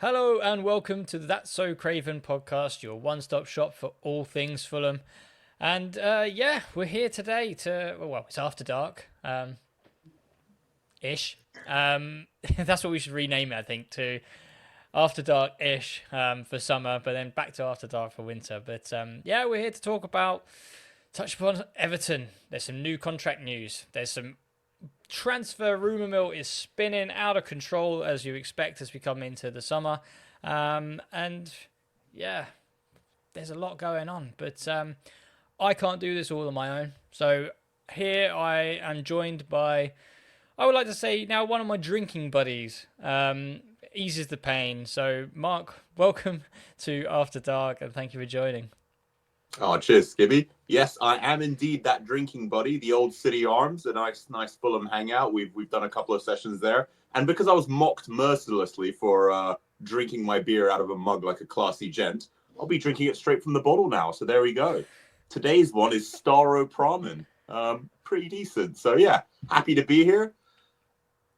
Hello and welcome to the That's So Craven podcast, your one-stop shop for all things Fulham. And we're here today it's after dark, ish. That's what we should rename it, I think, to After Dark ish for summer, but then back to After Dark for winter. But we're here to talk about, touch upon Everton. There's some new contract news. There's some transfer rumour mill is spinning out of control, as you expect as we come into the summer. There's a lot going on. But I can't do this all on my own. So here I am joined by, I would like to say now, one of my drinking buddies. Eases the pain. So Mark, welcome to After Dark and thank you for joining. Oh, cheers, Skibby. Yes, I am indeed that drinking buddy, the old City Arms, a nice Fulham hangout. We've done a couple of sessions there. And because I was mocked mercilessly for drinking my beer out of a mug like a classy gent, I'll be drinking it straight from the bottle now. So there we go. Today's one is Staro Pramen. Pretty decent. So yeah, happy to be here.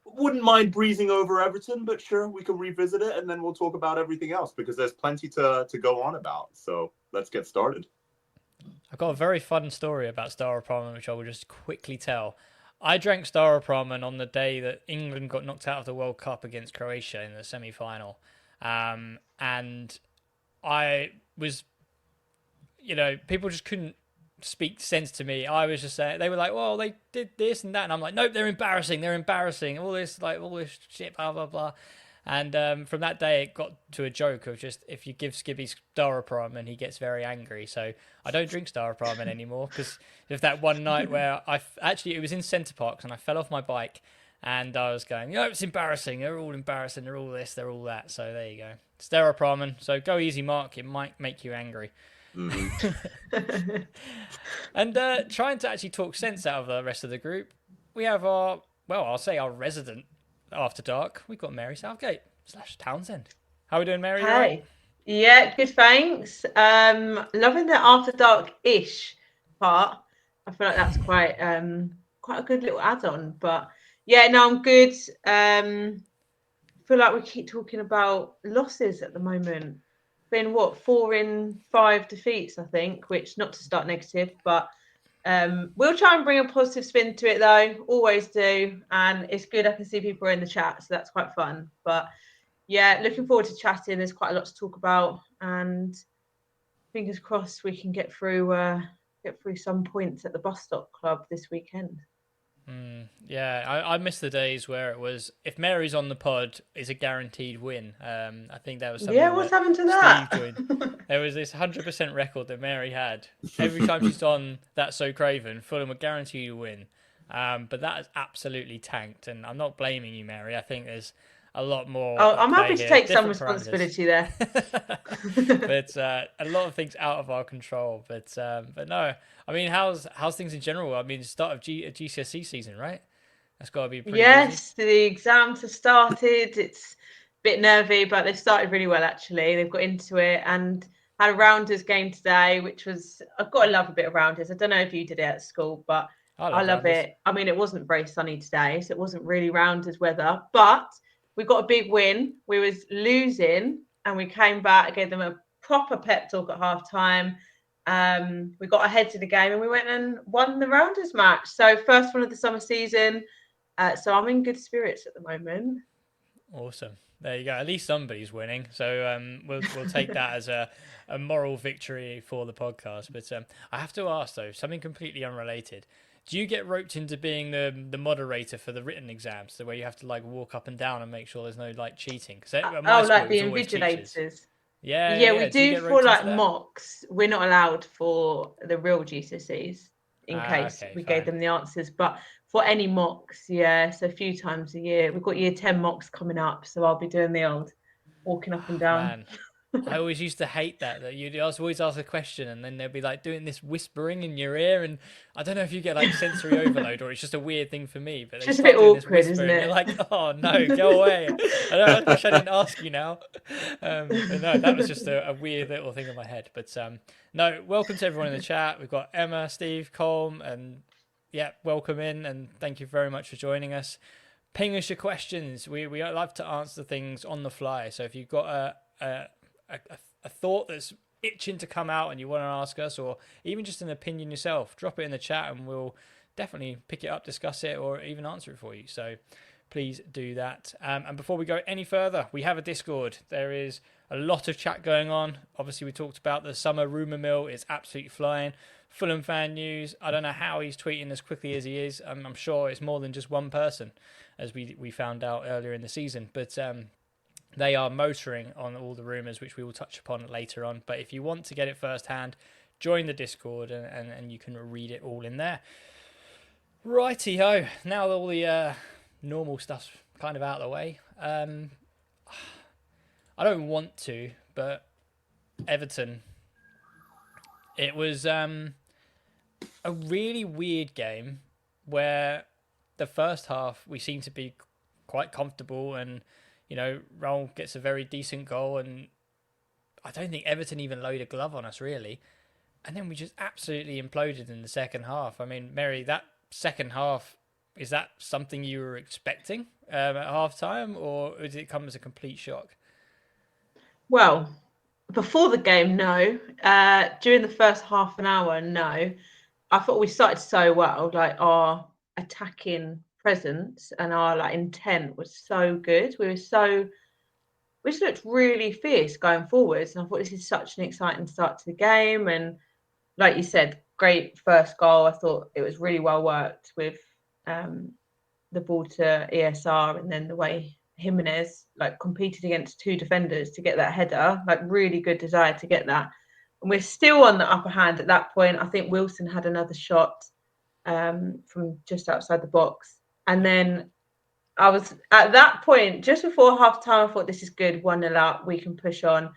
Wouldn't mind breezing over Everton, but sure, we can revisit it and then we'll talk about everything else because there's plenty to go on about. So let's get started. I've got a very fun story about Staropramen, which I will just quickly tell. I drank Staropramen on the day that England got knocked out of the World Cup against Croatia in the semi-final. And I was, people just couldn't speak sense to me. I was just saying, they were like, well, they did this and that. And I'm like, nope, they're embarrassing. All this shit, blah, blah, blah. And from that day, it got to a joke of just, if you give Skibby Staropramen, he gets very angry. So I don't drink Staropramen anymore because of that one night where it was in Centre Parks and I fell off my bike and I was going, it's embarrassing. They're all embarrassing. They're all this, they're all that. So there you go. Staropramen. So go easy, Mark. It might make you angry. Mm-hmm. And trying to actually talk sense out of the rest of the group, we have our resident After Dark. We've got Mary Southgate / Townsend. How are we doing, Mary? Hey. Right? Yeah, good, thanks. Loving the After Dark-ish part. I feel like that's quite a good little add-on. But yeah, no, I'm good. I feel like we keep talking about losses at the moment. Been 4 in 5 defeats, I think, which not to start negative, but we'll try and bring a positive spin to it though, always do, and it's good. I can see people in the chat, so that's quite fun. But yeah, looking forward to chatting. There's quite a lot to talk about, and fingers crossed we can get through some points at the bus stop club this weekend. I miss the days where it was, if Mary's on the pod, it's a guaranteed win. I think that was something. Yeah, what's happened to that? There was this 100% record that Mary had. Every time she's on That's So Craven, Fulham were guaranteed to win. But that has absolutely tanked, and I'm not blaming you, Mary. I think there's a lot more. Oh, I'm happy to take some responsibility there. But a lot of things out of our control. But no, I mean, how's things in general? I mean, start of GCSE season, right? That's got to be pretty busy. The exams have started. It's a bit nervy, but they've started really well, actually. They've got into it and had a rounders game today, which was, I've got to love a bit of rounders. I don't know if you did it at school, but I love it. I mean, it wasn't very sunny today, so it wasn't really rounders weather, but we got a big win. We was losing and we came back, gave them a proper pep talk at half time. We got ahead to the game and we went and won the rounders match. So first one of the summer season. So I'm in good spirits at the moment. Awesome. There you go. At least somebody's winning. So we'll take that as a moral victory for the podcast. But I have to ask, though, something completely unrelated. Do you get roped into being the moderator for the written exams, the way you have to walk up and down and make sure there's no cheating? Like the invigilators. Yeah, we do for mocks. We're not allowed for the real GCSEs in case we gave them the answers, but for any mocks, so a few times a year. We've got year 10 mocks coming up, so I'll be doing the old walking up and down. Man. I always used to hate that you'd always ask a question and then they'd be doing this whispering in your ear, and I don't know if you get sensory overload or it's just a weird thing for me, but it's just a bit awkward, isn't it? You're like, oh no, go away. I wish I didn't ask you now. But no, that was just a weird little thing in my head. But no, welcome to everyone in the chat. We've got Emma, Steve, Colm, and welcome in and thank you very much for joining us. ping us your questions. We love to answer things on the fly. So if you've got a thought that's itching to come out and you want to ask us, or even just an opinion yourself, drop it in the chat and we'll definitely pick it up, discuss it, or even answer it for you. So please do that. And before we go any further, we have a Discord. There is a lot of chat going on. Obviously, we talked about the summer rumour mill. It's absolutely flying. Fulham fan news. I don't know how he's tweeting as quickly as he is. I'm sure it's more than just one person, as we found out earlier in the season. But they are motoring on all the rumours, which we will touch upon later on. But if you want to get it firsthand, join the Discord and you can read it all in there. Righty-ho. Now all the normal stuff's kind of out of the way. I don't want to, but Everton. It was a really weird game where the first half we seemed to be quite comfortable and, you know, Raul gets a very decent goal and I don't think Everton even load a glove on us really. And then we just absolutely imploded in the second half. I mean, Mary, that second half, is that something you were expecting at half time, or did it come as a complete shock? Well, before the game, no. During the first half an hour, no. I thought we started so well. Like our attacking presence and our like intent was so good. We just looked really fierce going forwards. And I thought this is such an exciting start to the game. And like you said, great first goal. I thought it was really well worked with the ball to ESR and then the way Jimenez like competed against two defenders to get that header, like really good desire to get that. And we're still on the upper hand at that point. I think Wilson had another shot from just outside the box. And then I was at that point, just before half time, I thought this is good, 1-0 up, we can push on.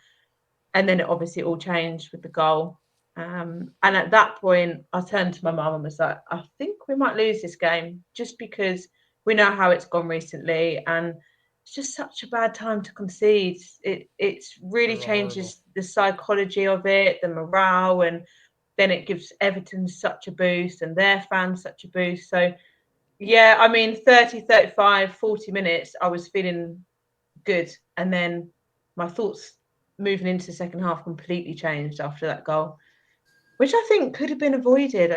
And then it obviously all changed with the goal. And at that point, I turned to my mum and was like, I think we might lose this game just because we know how it's gone recently. And it's just such a bad time to concede. It's really changes the psychology of it, the morale, and then it gives Everton such a boost and their fans such a boost. So, yeah, I mean, 30, 35, 40 minutes, I was feeling good. And then my thoughts moving into the second half completely changed after that goal, which I think could have been avoided.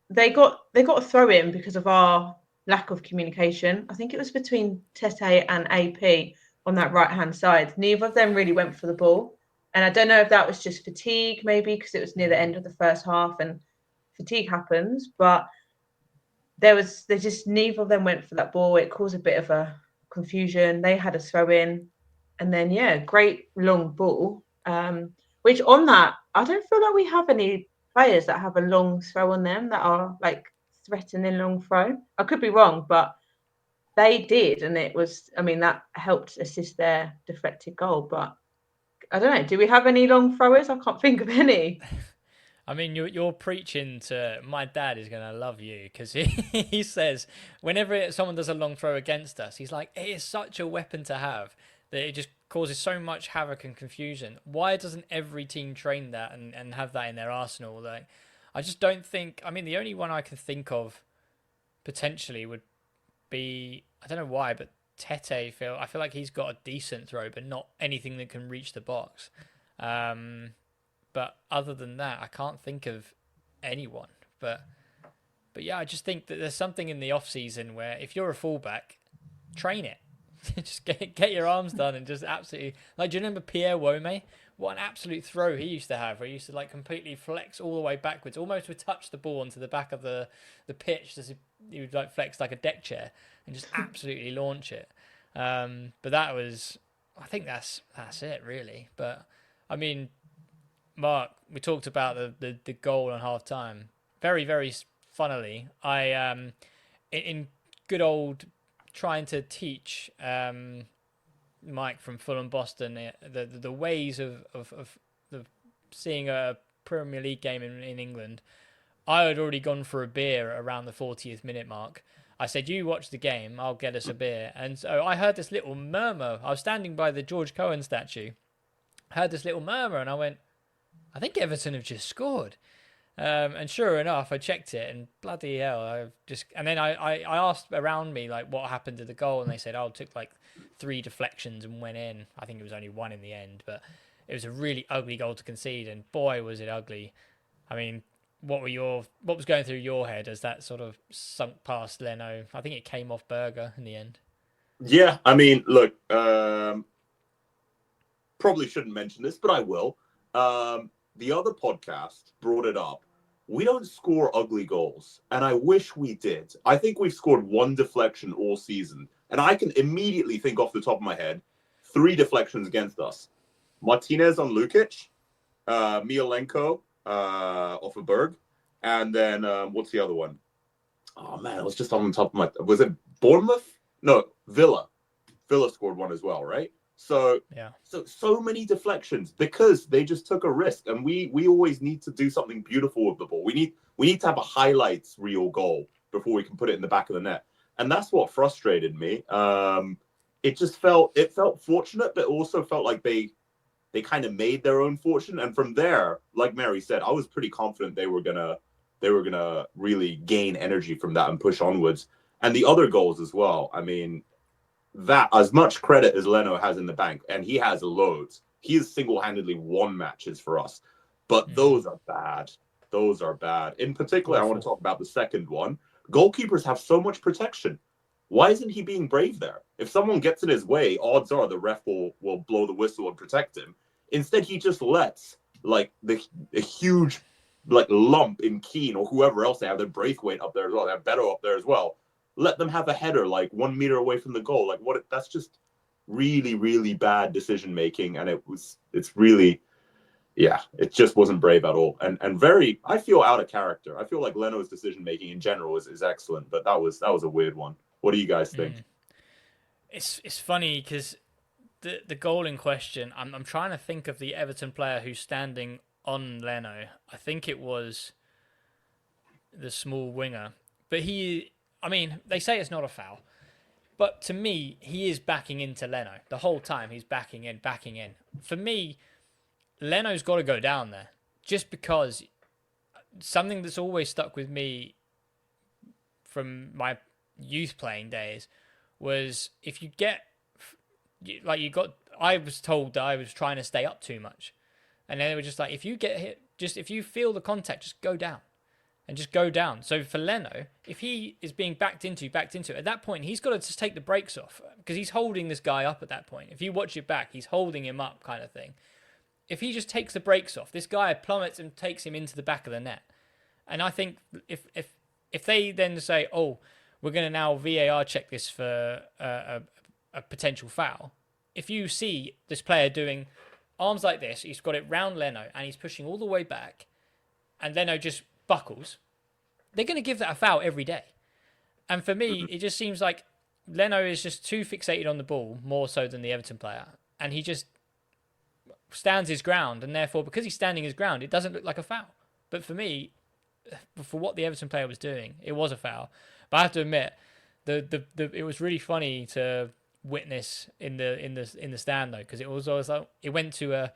They got a throw in because of our lack of communication. I think it was between Tete and AP on that right-hand side. Neither of them really went for the ball. And I don't know if that was just fatigue, maybe, because it was near the end of the first half and fatigue happens. But they just neither of them went for that ball. It caused a bit of a confusion. They had a throw in. And then, yeah, great long ball. Which on that, I don't feel like we have any players that have a long throw on them that are like threatening long throw. I could be wrong, but they did, and it was. I mean, that helped assist their deflected goal. But I don't know. Do we have any long throwers? I can't think of any. I mean, you're preaching to my dad is going to love you because he says whenever someone does a long throw against us, he's like, it is such a weapon to have that it just causes so much havoc and confusion. Why doesn't every team train that and have that in their arsenal? Like, I just don't think. I mean, the only one I can think of potentially would be, I don't know why, but Tete. I feel like he's got a decent throw, but not anything that can reach the box. But other than that, I can't think of anyone. But yeah, I just think that there's something in the off season where if you're a fullback, train it. Just get your arms done and just absolutely, like, do you remember Pierre Wome? What an absolute throw he used to have, where he used to like completely flex all the way backwards, almost would touch the ball onto the back of the pitch, as he would like flex like a deck chair and just absolutely launch it. But that was, I think that's it really. But I mean, Mark, we talked about the goal on half time. Very, very funnily, I in good old trying to teach Mike from Fulham Boston the ways of the seeing a Premier League game in England. I had already gone for a beer around the 40th minute mark. I said, you watch the game, I'll get us a beer. And so I heard this little murmur. I was standing by the George Cohen statue. I heard this little murmur and I went, I think Everton have just scored. And sure enough, I checked it, and bloody hell, and then I asked around me like what happened to the goal, and they said, oh, it took like 3 deflections and went in. I think it was only 1 in the end, but it was a really ugly goal to concede, and boy was it ugly. I mean, what was going through your head as that sort of sunk past Leno? I think it came off Berger in the end. Yeah, I mean, look, probably shouldn't mention this, but I will. The other podcast brought it up. We don't score ugly goals, and I wish we did. I think we've scored 1 deflection all season, and I can immediately think off the top of my head 3 deflections against us. Martinez on Lukic, Miolenko off of Berg, and then what's the other one? Oh man, it was just on the top of my. Was it Bournemouth? No, Villa. Villa scored 1 as well, right? So yeah, so many deflections because they just took a risk, and we always need to do something beautiful with the ball. We need to have a highlights reel goal before we can put it in the back of the net, and that's what frustrated me. It felt fortunate, but also felt like they kind of made their own fortune, and from there, like Mary said, I was pretty confident they were gonna really gain energy from that and push onwards. And the other goals as well. I mean, that as much credit as Leno has in the bank, and he has loads. He has single-handedly won matches for us, but those are bad. Those are bad. In particular, I want to talk about the second one. Goalkeepers have so much protection. Why isn't he being brave there? If someone gets in his way, odds are the ref will blow the whistle and protect him. Instead, he just lets like the huge like lump in Keane or whoever else they have, their Braithwaite up there as well. They have Beto up there as well. Let them have a header like 1 meter away from the goal. Like that's just really, really bad decision making. And it's really, yeah, it just wasn't brave at all. And very, I feel out of character. I feel like Leno's decision making in general is excellent, but that was a weird one. What do you guys think? It's funny because the goal in question, I'm trying to think of the Everton player who's standing on Leno. I think it was the small winger, but I mean, they say it's not a foul, but to me, he is backing into Leno the whole time. He's backing in. For me, Leno's got to go down there, just because something that's always stuck with me from my youth playing days was if you get like I was told that I was trying to stay up too much, and then they were just like, if you get hit, just if you feel the contact, just go down. And just go down. So for Leno, if he is being backed into, at that point, he's got to just take the brakes off because he's holding this guy up at that point. If you watch it back, he's holding him up kind of thing. If he just takes the brakes off, this guy plummets and takes him into the back of the net. And I think if they then say, oh, we're going to now VAR check this for a potential foul, if you see this player doing arms like this, he's got it round Leno and he's pushing all the way back, and Leno just buckles, they're going to give that a foul every day. And for me, it just seems like Leno is just too fixated on the ball, more so than the Everton player. And he just stands his ground. And therefore, because he's standing his ground, it doesn't look like a foul. But for me, for what the Everton player was doing, it was a foul. But I have to admit, it was really funny to witness in the stand though, because it was always like it went to a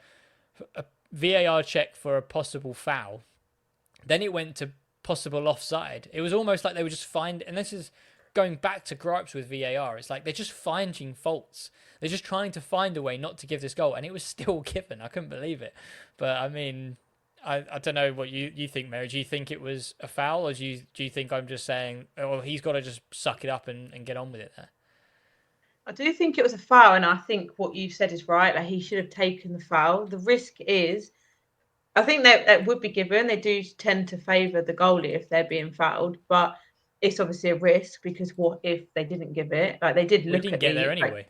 VAR check for a possible foul. Then it went to possible offside. It was almost like they were just and this is going back to gripes with VAR. It's like they're just finding faults. They're just trying to find a way not to give this goal, and it was still given. I couldn't believe it. But I mean, I don't know what you think, Mary. Do you think it was a foul, or do you think I'm just saying, oh, he's got to just suck it up and get on with it there? I do think it was a foul, and I think what you said is right. Like, he should have taken the foul. The risk is, I think that would be given. They do tend to favour the goalie if they're being fouled, but it's obviously a risk because what if they didn't give it? Like, they did look at get there anyway.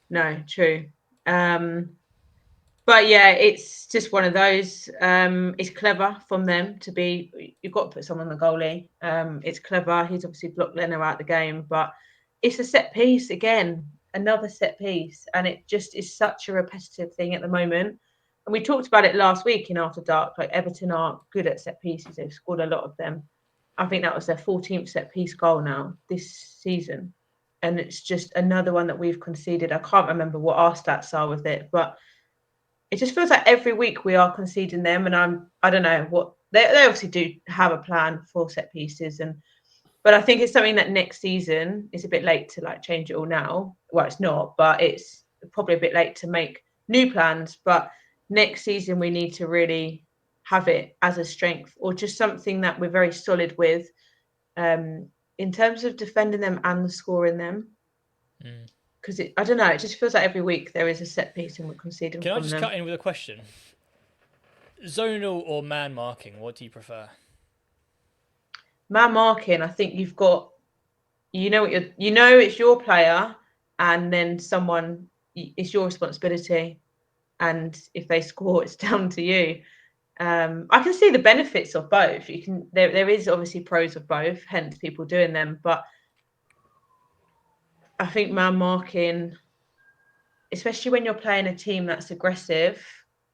No, true. But yeah, it's just one of those. It's clever from them to be. You've got to put someone on the goalie. It's clever. He's obviously blocked Leno out of the game, but it's a set piece again, another set piece, and it just is such a repetitive thing at the moment. And we talked about it last week in After Dark. Like, Everton are good at set pieces. They've scored a lot of them. I think that was their 14th set piece goal now this season. And it's just another one that we've conceded. I can't remember what our stats are with it, but it just feels like every week we are conceding them. And I don't know what they obviously do have a plan for set pieces, but I think it's something that next season is a bit late to like change it all now. Well, it's not, but it's probably a bit late to make new plans. But next season we need to really have it as a strength, or just something that we're very solid with, in terms of defending them and scoring them. Because I don't know, it just feels like every week there is a set piece and we're conceding Can from I just them. cut in with a question? Zonal or man marking, what do you prefer? Man marking, I think you've got, it's your player, and then someone, it's your responsibility, and if they score, it's down to you. I can see the benefits of both. There is obviously pros of both, hence people doing them. But I think man marking, especially when you're playing a team that's aggressive,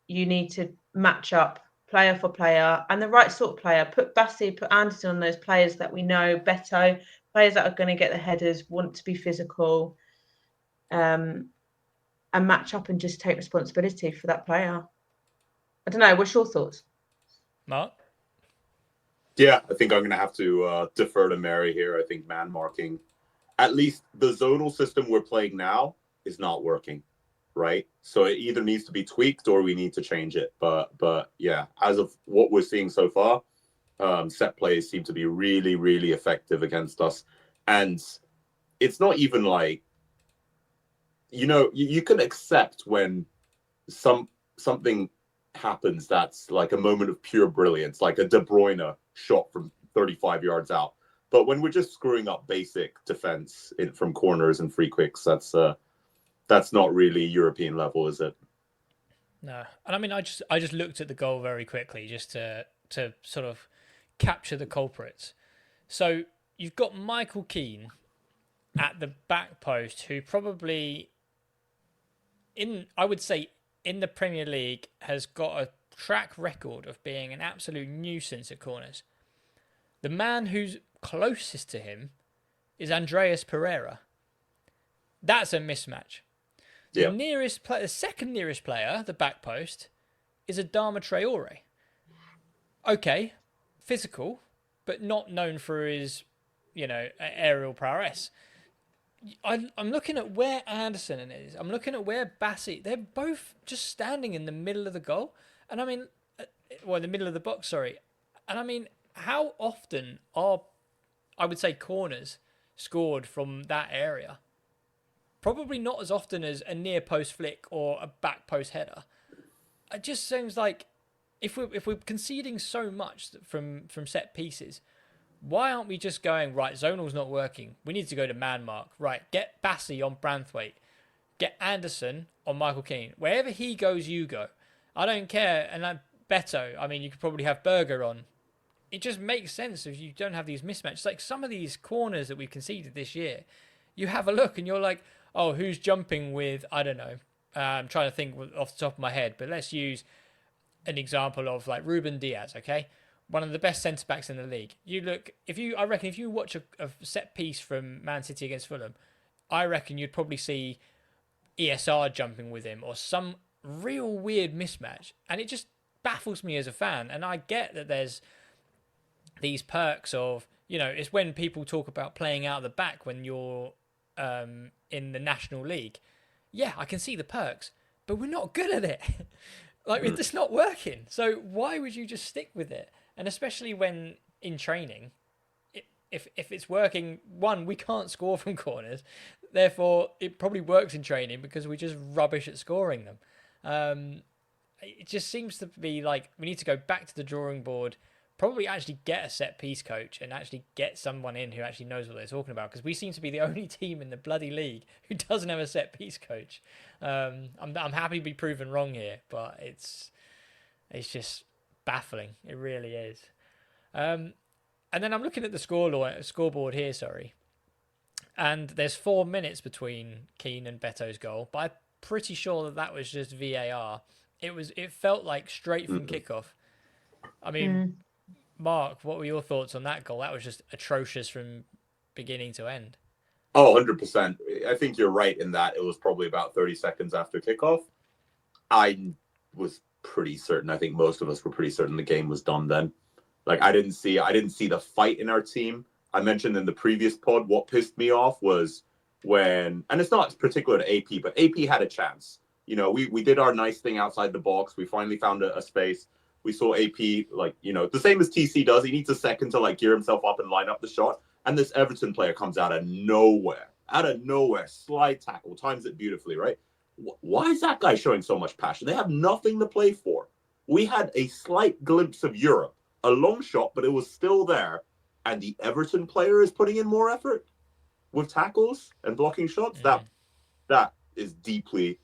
you need to match up player for player and the right sort of player. Put Bassi, put Anderson on those players that we know, Beto, players that are going to get the headers, want to be physical, and match up and just take responsibility for that player. I don't know. What's your thoughts, Mark? Yeah, I think I'm going to have to defer to Mary here. I think man marking, at least the zonal system we're playing now, is not working, right? So it either needs to be tweaked or we need to change it. But yeah, as of what we're seeing so far, set plays seem to be really, really effective against us. And it's not even like, you can accept when something happens that's like a moment of pure brilliance, like a De Bruyne shot from 35 yards out. But when we're just screwing up basic defense from corners and free kicks, that's not really European level, is it? No. And I mean, I just looked at the goal very quickly just to sort of capture the culprits. So you've got Michael Keane at the back post, who probably I would say in the Premier League has got a track record of being an absolute nuisance at corners. The man who's closest to him is Andreas Pereira. That's a mismatch. Yeah. The second nearest player, the back post, is Adama Traore. Okay, physical, but not known for his, aerial prowess. I'm looking at where Anderson is. I'm looking at where Bassi. They're both just standing in the middle of the goal, and I mean, in the middle of the box. Sorry, and I mean, how often are, I would say, corners scored from that area? Probably not as often as a near post flick or a back post header. It just seems like if we're conceding so much from set pieces, why aren't we just going, right, zonal's not working, we need to go to man mark. Right, get Bassi on Branthwaite. Get Anderson on Michael Keane. Wherever he goes, you go. I don't care. And Beto, I mean, you could probably have Berger on. It just makes sense if you don't have these mismatches. Like some of these corners that we've conceded this year, you have a look and you're like, oh, who's jumping with, I don't know. I'm trying to think off the top of my head, but let's use an example of like Ruben Diaz, okay? One of the best centre-backs in the league. I reckon if you watch a set piece from Man City against Fulham, I reckon you'd probably see ESR jumping with him or some real weird mismatch. And it just baffles me as a fan. And I get that there's these perks of, it's when people talk about playing out of the back when you're in the National League. Yeah, I can see the perks, but we're not good at it. It's just not working. So why would you just stick with it? And especially when in training, if it's working, one, we can't score from corners. Therefore, it probably works in training because we're just rubbish at scoring them. It just seems to be like we need to go back to the drawing board, probably actually get a set piece coach and actually get someone in who actually knows what they're talking about, because we seem to be the only team in the bloody league who doesn't have a set piece coach. I'm happy to be proven wrong here, but it's just baffling. It really is. And then I'm looking at the scoreboard here, and there's 4 minutes between Keane and Beto's goal, but I'm pretty sure that was just VAR. It felt like straight from kickoff. I mean, Mark, what were your thoughts on that goal? That was just atrocious from beginning to end. Oh, 100%. I think you're right in that it was probably about 30 seconds after kickoff. I was pretty certain, I think most of us were pretty certain the game was done then. Like I didn't see the fight in our team. I mentioned in the previous pod what pissed me off was when, and it's not particular to AP, but AP had a chance. You know, we did our nice thing outside the box. We finally found a space. We saw AP, like, you know, the same as TC does. He needs a second to like gear himself up and line up the shot. And this Everton player comes out of nowhere, slide tackle, times it beautifully, right? Why is that guy showing so much passion? They have nothing to play for. We had a slight glimpse of Europe, a long shot, but it was still there. And the Everton player is putting in more effort with tackles and blocking shots. That is deeply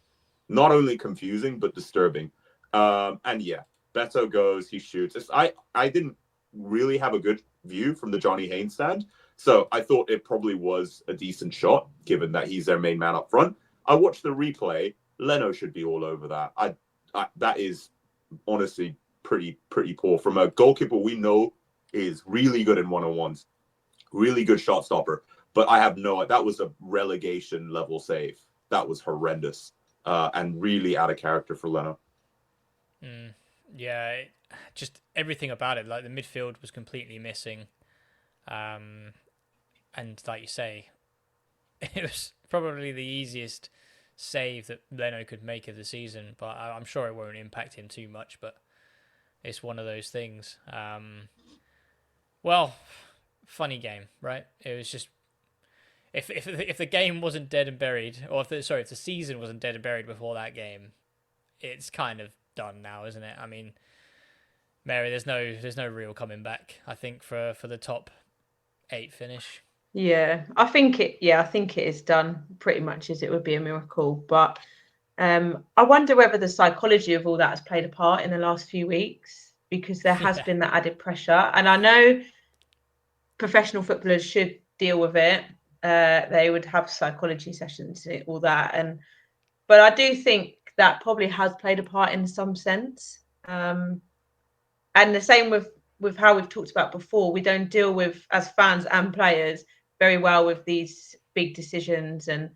not only confusing but disturbing. And yeah, Beto goes, he shoots. I didn't really have a good view from the Johnny Haynes stand, so I thought it probably was a decent shot given that he's their main man up front. I watched the replay. Leno should be all over that. That is honestly pretty poor from a goalkeeper we know is really good in one-on-ones, really good shot stopper. But I have that was a relegation level save. That was horrendous and really out of character for Leno. Yeah, just everything about it. Like the midfield was completely missing. And like you say, it was probably the easiest save that Leno could make of the season. But I'm sure it won't impact him too much. But it's one of those things. Well, funny game, right? It was just if the game wasn't dead and buried, or if the season wasn't dead and buried before that game, it's kind of done now, isn't it? I mean, Mary, there's no real coming back, I think, for the top 8 finish. Yeah, I think it is done pretty much, as it would be a miracle. But I wonder whether the psychology of all that has played a part in the last few weeks, because there has been that added pressure. And I know professional footballers should deal with it. They would have psychology sessions, all that. But I do think that probably has played a part in some sense. And the same with how we've talked about before, we don't deal with, as fans and players, very well with these big decisions. And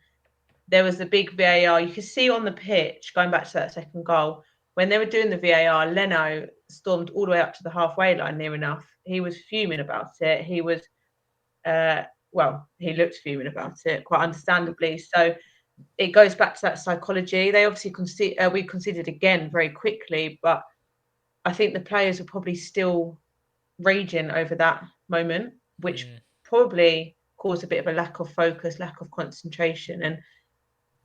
there was the big VAR. You could see on the pitch, going back to that second goal, when they were doing the VAR, Leno stormed all the way up to the halfway line near enough. He was fuming about it. He was, he looked fuming about it, quite understandably. So it goes back to that psychology. They obviously we conceded again very quickly, but I think the players are probably still raging over that moment, which probably caused a bit of a lack of focus, lack of concentration. And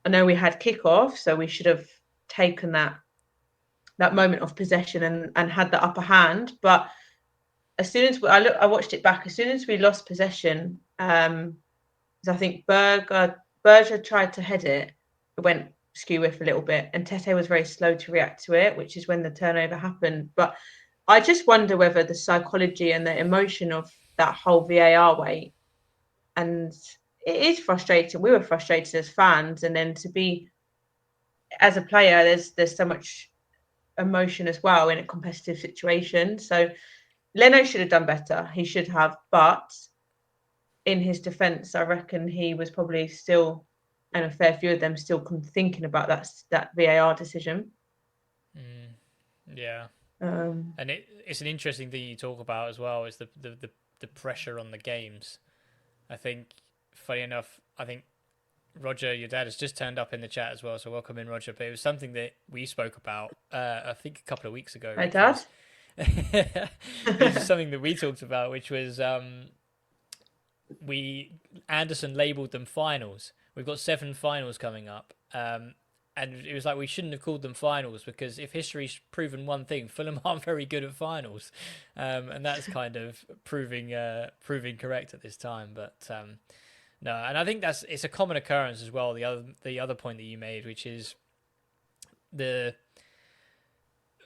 I know we had kickoff, so we should have taken that moment of possession and had the upper hand. But as soon as I watched it back, as soon as we lost possession, I think Berger tried to head it. It went skew for a little bit, and Tete was very slow to react to it, which is when the turnover happened. But I just wonder whether the psychology and the emotion of that whole VAR wait, and it is frustrating. We were frustrated as fans, and then to be as a player, there's so much emotion as well in a competitive situation. So Leno should have done better. He should have, but in his defence, I reckon he was probably still, and a fair few of them still thinking about that VAR decision. Yeah, and it's an interesting thing you talk about as well. Is the pressure on the games. I think, funny enough, I think Roger, your dad, has just turned up in the chat as well, so welcome in, Roger. But it was something that we spoke about, I think, a couple of weeks ago. Hi, Dad. This is something that we talked about, which was Anderson labelled them finals. We've got 7 finals coming up, and it was like we shouldn't have called them finals, because if history's proven one thing, Fulham aren't very good at finals, and that's kind of proving correct at this time. But no, and I think it's a common occurrence as well. The other point that you made, which is the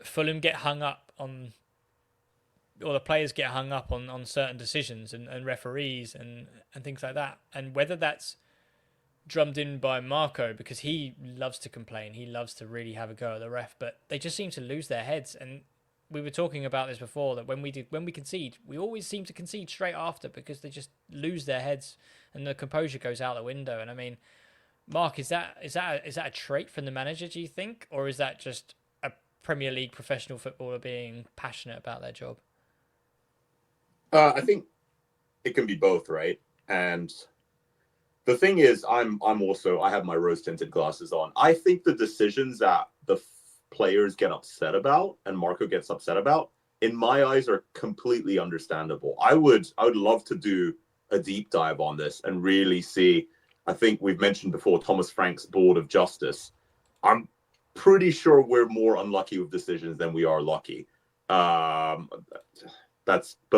Fulham get hung up on, or the players get hung up on certain decisions and referees and things like that. And whether that's drummed in by Marco, because he loves to complain, he loves to really have a go at the ref, but they just seem to lose their heads. And we were talking about this before, that when we concede, we always seem to concede straight after, because they just lose their heads and the composure goes out the window. And I mean, Mark, is that a trait from the manager, do you think, or is that just a Premier League professional footballer being passionate about their job? I think it can be both, right? And the thing is, I have my rose tinted glasses on. I think the decisions that the players get upset about and Marco gets upset about, in my eyes, are completely understandable. I would love to do a deep dive on this and really see. I think we've mentioned before Thomas Frank's Board of Justice. I'm pretty sure we're more unlucky with decisions than we are lucky. But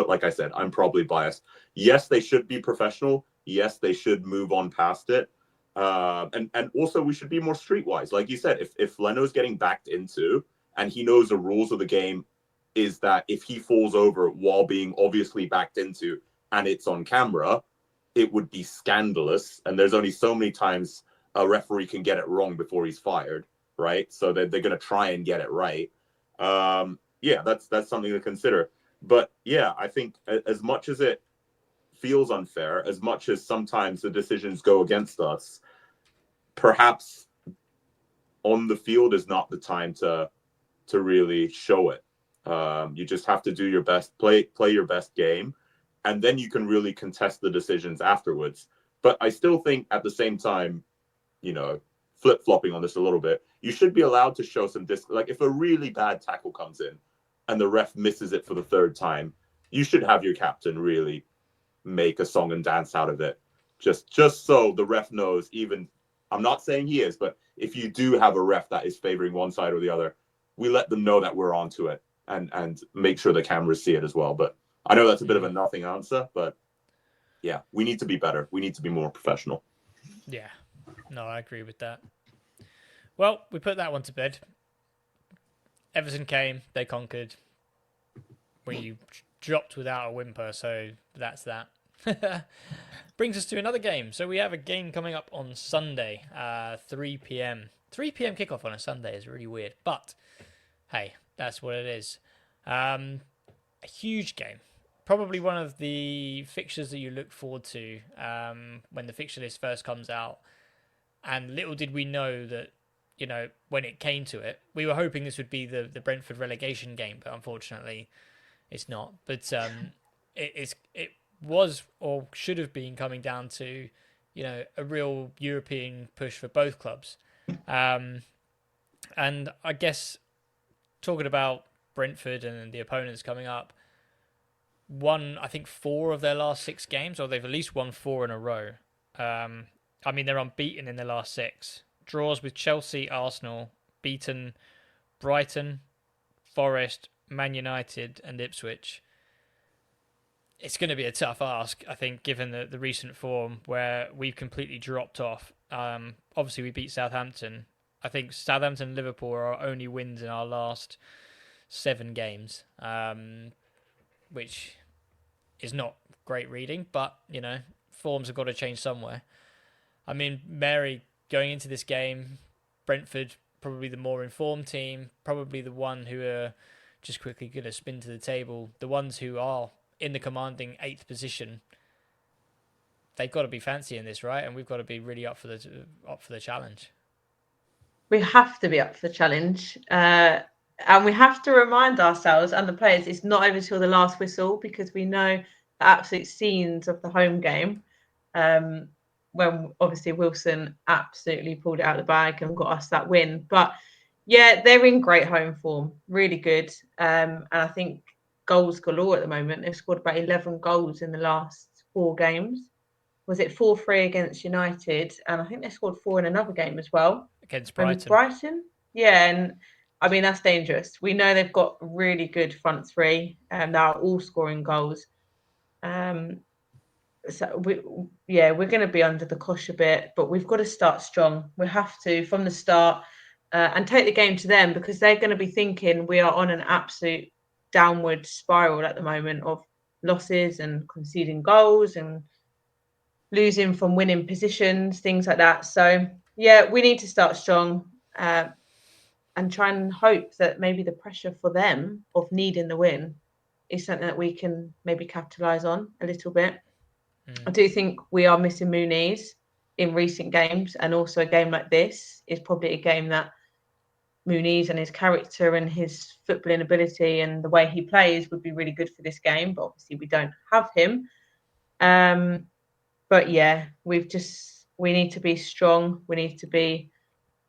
like I said, I'm probably biased. Yes, they should be professional. Yes, they should move on past it. And also we should be more streetwise. Like you said, if Leno's getting backed into and he knows the rules of the game is that if he falls over while being obviously backed into and it's on camera, it would be scandalous. And there's only so many times a referee can get it wrong before he's fired, right? So they're going to try and get it right. Yeah, that's something to consider. But yeah, I think as much as it feels unfair, as much as sometimes the decisions go against us, perhaps on the field is not the time to really show it. You just have to do your best, play your best game, and then you can really contest the decisions afterwards. But I still think at the same time, flip-flopping on this a little bit, you should be allowed to show some like if a really bad tackle comes in and the ref misses it for the third time, you should have your captain really make a song and dance out of it. Just so the ref knows, even, I'm not saying he is, but if you do have a ref that is favoring one side or the other, we let them know that we're onto it and make sure the cameras see it as well. But I know that's a bit of a nothing answer, but yeah, we need to be better. We need to be more professional. Yeah, no, I agree with that. Well, we put that one to bed. Everton came, they conquered. We dropped without a whimper, so that's that. Brings us to another game. So we have a game coming up on Sunday, 3 p.m. 3 p.m. kickoff on a Sunday is really weird, but hey, that's what it is. A huge game. Probably one of the fixtures that you look forward to when the fixture list first comes out. And little did we know that, when it came to it, we were hoping this would be the Brentford relegation game, but unfortunately it's not. But it was or should have been coming down to, a real European push for both clubs. And I guess talking about Brentford and the opponents coming up, won, I think, 4 of their last 6 games, or they've at least won 4 in a row. They're unbeaten in their last 6. Draws with Chelsea, Arsenal, beaten Brighton, Forest, Man United and Ipswich. It's going to be a tough ask, I think, given the recent form where we've completely dropped off. Obviously, we beat Southampton. I think Southampton and Liverpool are our only wins in our last 7 games, which is not great reading, but, forms have got to change somewhere. I mean, Mary, going into this game, Brentford, probably the more informed team, probably the one who are just quickly going to spin to the table. The ones who are in the commanding 8th position, they've got to be fancying this, right? And we've got to be really up for the challenge. We have to be up for the challenge. And we have to remind ourselves and the players it's not over till the last whistle, because we know the absolute scenes of the home game when obviously Wilson absolutely pulled it out of the bag and got us that win. But yeah, they're in great home form, really good. And I think goals galore at the moment. They've scored about 11 goals in the last 4 games. Was it 4-3 against United? And I think they scored 4 in another game as well. Against Brighton? Yeah, and I mean, that's dangerous. We know they've got really good front three and they're all scoring goals. So we're going to be under the cosh a bit, but we've got to start strong. We have to from the start and take the game to them, because they're going to be thinking we are on an absolute downward spiral at the moment of losses and conceding goals and losing from winning positions, things like that. So yeah, we need to start strong and try and hope that maybe the pressure for them of needing the win is something that we can maybe capitalise on a little bit. I do think we are missing Muniz in recent games, and also a game like this is probably a game that Muniz and his character and his footballing ability and the way he plays would be really good for this game. But obviously, we don't have him. But yeah, we need to be strong. We need to be.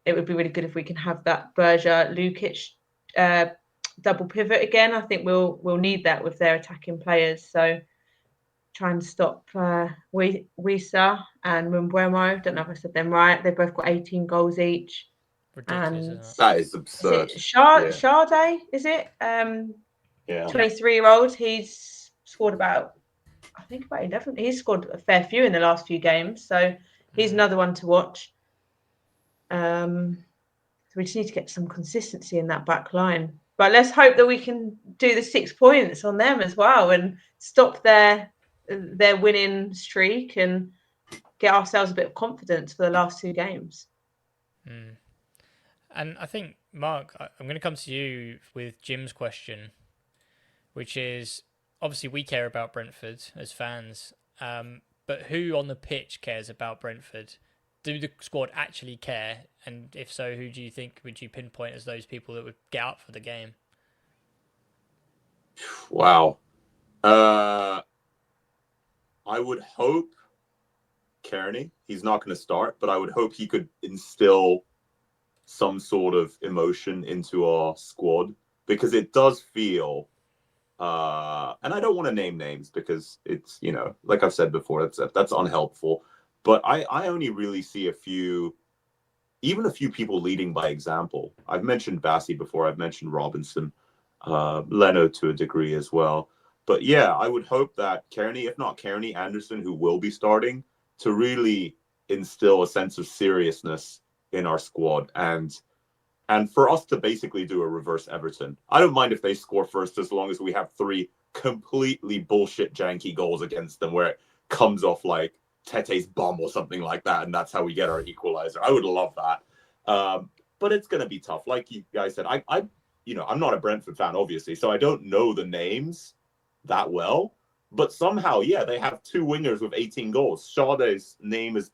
It would be really good if we can have that Berger Lukic double pivot again. I think we'll need that with their attacking players. So try and stop Wisa and Mbeumo. Don't know if I said them right. They've both got 18 goals each. Ridiculous, And That is absurd. is it Sade? Is it? Yeah. 23-year-old. He's scored about 11. He's scored a fair few in the last few games. So he's another one to watch. So we just need to get some consistency in that back line. But let's hope that we can do the 6 points on them as well and stop their winning streak and get ourselves a bit of confidence for the last 2 games. And I think, Mark, I'm going to come to you with Jim's question, which is, obviously we care about Brentford as fans, but who on the pitch cares about Brentford? Do the squad actually care? And if so, who do you think would you pinpoint as those people that would get up for the game? Wow. I would hope Kearney, he's not going to start, but I would hope he could instill some sort of emotion into our squad, because it does feel, and I don't want to name names because it's, like I've said before, that's unhelpful. But I only really see a few people leading by example. I've mentioned Bassey before. I've mentioned Robinson, Leno to a degree as well. But yeah, I would hope that Kearney, if not Kearney, Anderson, who will be starting, to really instill a sense of seriousness in our squad and for us to basically do a reverse Everton. I don't mind if they score first as long as we have 3 completely bullshit janky goals against them where it comes off like Tete's bum or something like that, and that's how we get our equalizer. I would love that. But it's going to be tough. Like you guys said, I'm not a Brentford fan, obviously, so I don't know the names that well. But somehow, yeah, they have 2 wingers with 18 goals. Sade's name is,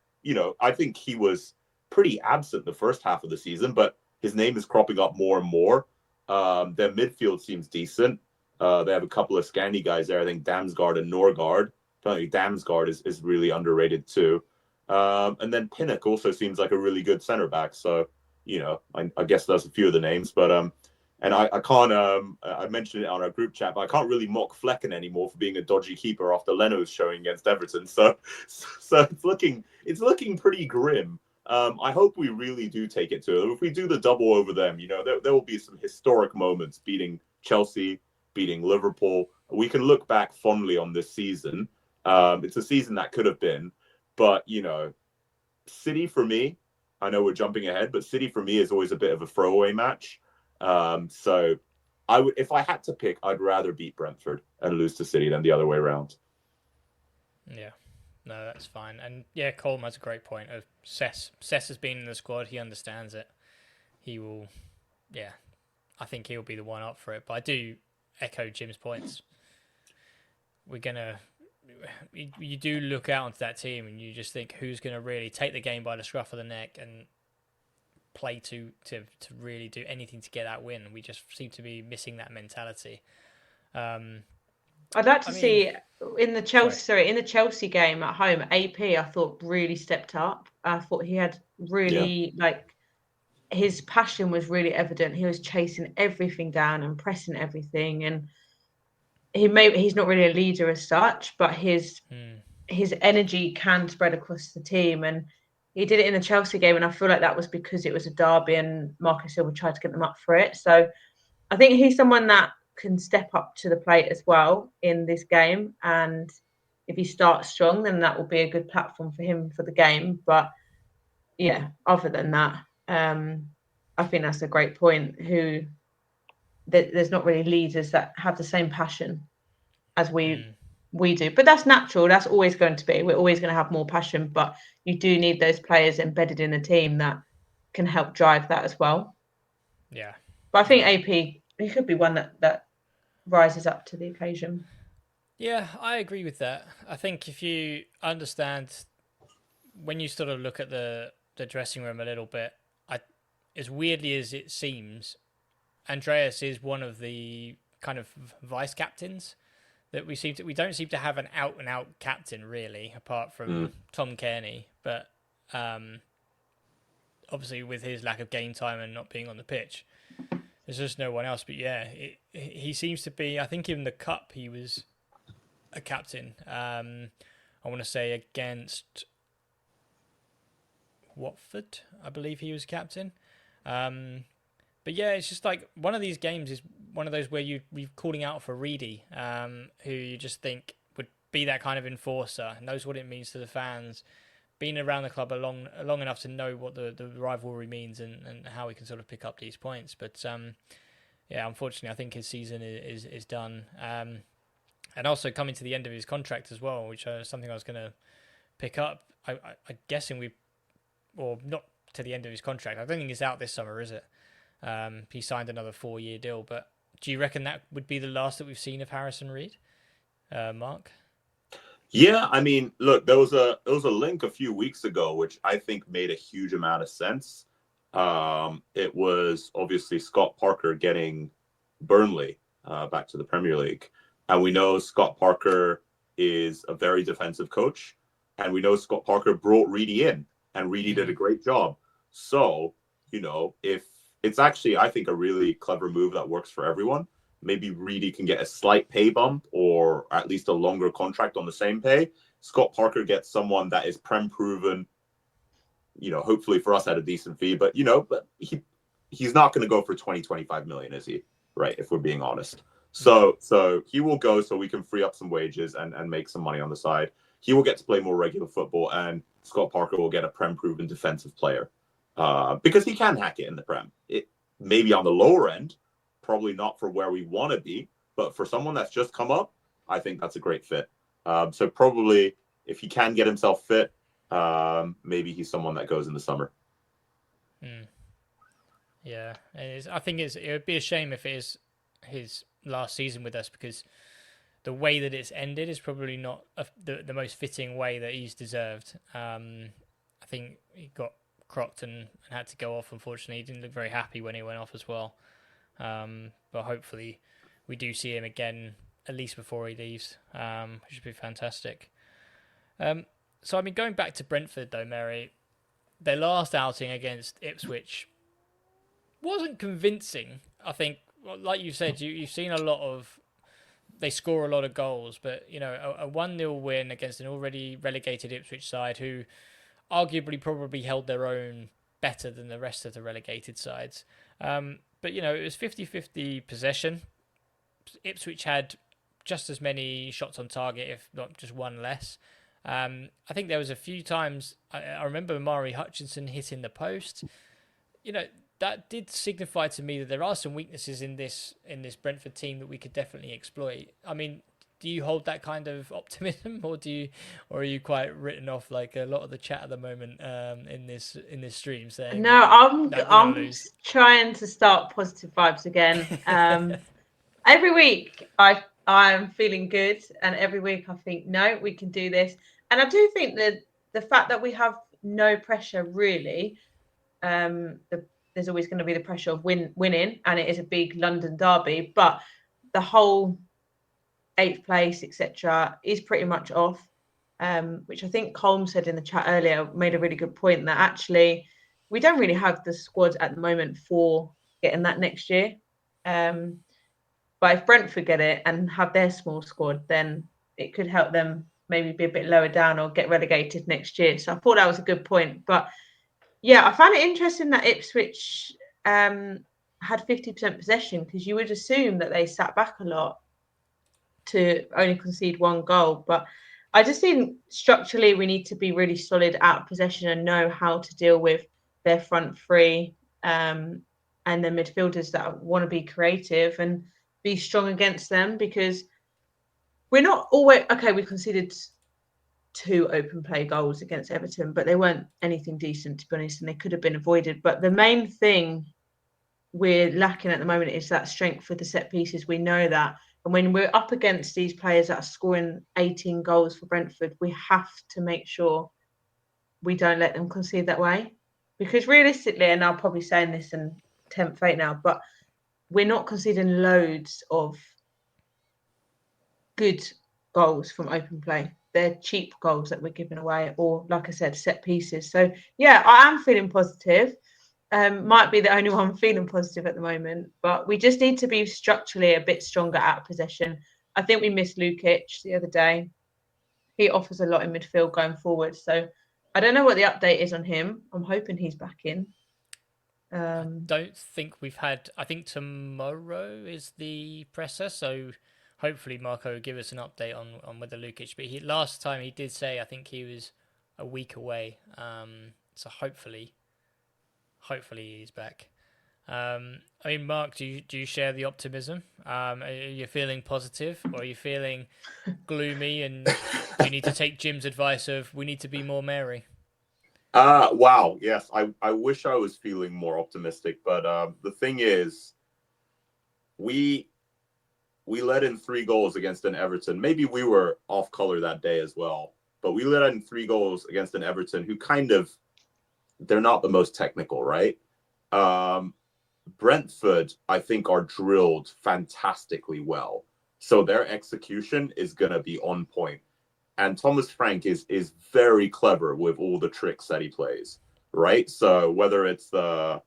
I think he was pretty absent the first half of the season, but his name is cropping up more and more. Their midfield seems decent. They have a couple of Scandi guys there. I think Damsgaard and Norgard. Apparently Damsgaard is really underrated too. And then Pinnock also seems like a really good center back. So, I guess that's a few of the names. But and I can't, I mentioned it on our group chat, but I can't really mock Flecken anymore for being a dodgy keeper after Leno's showing against Everton. So it's looking pretty grim. I hope we really do take it to them. If we do the double over them, there will be some historic moments beating Chelsea, beating Liverpool. We can look back fondly on this season. It's a season that could have been, but, City for me, I know we're jumping ahead, but City for me is always a bit of a throwaway match. So if I had to pick, I'd rather beat Brentford and lose to City than the other way around. Yeah. No, that's fine. And yeah, Colm has a great point of Cess. Cess has been in the squad. He understands it. He will, I think he'll be the one up for it. But I do echo Jim's points. You do look out onto that team and you just think who's going to really take the game by the scruff of the neck and play to really do anything to get that win. We just seem to be missing that mentality. I'd like to see in the Chelsea game at home, AP I thought really stepped up. I thought he had really his passion was really evident. He was chasing everything down and pressing everything, and he's not really a leader as such, but his energy can spread across the team, and he did it in the Chelsea game, and I feel like that was because it was a derby and Marco Silva tried to get them up for it. So I think he's someone that can step up to the plate as well in this game, and if he starts strong, then that will be a good platform for him for the game. But yeah, other than that, I think that's a great point. There's not really leaders that have the same passion as we do, but that's natural. That's always going to be. We're always going to have more passion, but you do need those players embedded in the team that can help drive that as well. Yeah, but I think AP, he could be one that rises up to the occasion. Yeah, I agree with that. I think if you understand, when you sort of look at the dressing room a little bit, as weirdly as it seems, Andreas is one of the kind of vice captains that we don't seem to have an out and out captain really, apart from Tom Kearney. But obviously with his lack of game time and not being on the pitch, there's just no one else. But yeah, he seems to be. I think in the cup he was a captain. I want to say against Watford, I believe he was captain. But yeah, it's just like one of these games is one of those where you're calling out for Reedy, who you just think would be that kind of enforcer, knows what it means to the fans, been around the club long enough to know what the rivalry means and how he can sort of pick up these points. But yeah, unfortunately, I think his season is done. And also coming to the end of his contract as well, which is something I was going to pick up. I'm guessing or not to the end of his contract. I don't think he's out this summer, is it? He signed another 4-year deal, but do you reckon that would be the last that we've seen of Harrison Reed, Mark? Yeah, I mean, look, there was a link a few weeks ago which I think made a huge amount of sense. It was obviously Scott Parker getting Burnley back to the Premier League, and we know Scott Parker is a very defensive coach, and we know Scott Parker brought Reedy in, and Reedy did a great job. So, if it's actually, I think, a really clever move that works for everyone. Maybe Reedy can get a slight pay bump or at least a longer contract on the same pay. Scott Parker gets someone that is Prem proven, hopefully for us at a decent fee, but he's not going to go for 20-25 million, is he? Right, if we're being honest. So he will go so we can free up some wages and make some money on the side. He will get to play more regular football, and Scott Parker will get a Prem proven defensive player. Because he can hack it in the Prem. It maybe on the lower end, probably not for where we want to be, but for someone that's just come up, I think that's a great fit. So probably if he can get himself fit, maybe he's someone that goes in the summer. Yeah, it is. I think it would be a shame if it is his last season with us, because the way that it's ended is probably not the most fitting way that he's deserved. I think he got crocked and had to go off. Unfortunately, he didn't look very happy when he went off as well. But hopefully we do see him again at least before he leaves, which would be fantastic. So I mean, going back to Brentford though, Mary, their last outing against Ipswich wasn't convincing. I think, like you said, you've seen a lot of, they score a lot of goals, but a 1-0 win against an already relegated Ipswich side who arguably probably held their own better than the rest of the relegated sides. But, it was 50-50 possession. Ipswich had just as many shots on target, if not just one less. I think there was a few times, I remember Mari Hutchinson hitting the post. That did signify to me that there are some weaknesses in this Brentford team that we could definitely exploit. I mean, do you hold that kind of optimism, or are you quite written off like a lot of the chat at the moment in this stream saying? No, I'm trying to start positive vibes again. Every week I'm feeling good, and every week I think, no, we can do this. And I do think that the fact that we have no pressure really, there's always going to be the pressure of winning, and it is a big London derby, but the whole 8th place, etc., is pretty much off, which I think Colm said in the chat earlier, made a really good point that actually we don't really have the squad at the moment for getting that next year. But if Brentford get it and have their small squad, then it could help them maybe be a bit lower down or get relegated next year. So I thought that was a good point. But yeah, I found it interesting that Ipswich had 50% possession, because you would assume that they sat back a lot to only concede 1 goal. But I just think structurally we need to be really solid out of possession and know how to deal with their front three and the midfielders that want to be creative and be strong against them, because we're not always we conceded 2 open play goals against Everton, but they weren't anything decent, to be honest, and they could have been avoided. But the main thing we're lacking at the moment is that strength for the set pieces. We know that. And when we're up against these players that are scoring 18 goals for Brentford, we have to make sure we don't let them concede that way, because realistically, and I'll probably say this in 10th fate now, but we're not conceding loads of good goals from open play. They're cheap goals that we're giving away, or like I said, set pieces. So yeah, I am feeling positive. Might be the only one feeling positive at the moment, but we just need to be structurally a bit stronger at possession. I think we missed Lukic the other day. He offers a lot in midfield going forward. So I don't know what the update is on him. I'm hoping he's back in. I don't think we've had. I think tomorrow is the presser, so hopefully Marco will give us an update on whether Lukic. But last time he did say I think he was a week away. So hopefully he's back. I mean, Mark, do you share the optimism? Are you feeling positive, or are you feeling gloomy? And do you need to take Jim's advice of we need to be more merry? Wow. Yes, I wish I was feeling more optimistic, but the thing is, we let in 3 goals against an Everton. Maybe we were off color that day as well, but we let in 3 goals against an Everton who they're not the most technical, right? Brentford, I think, are drilled fantastically well, so their execution is going to be on point. And Thomas Frank is very clever with all the tricks that he plays, right? So whether it's the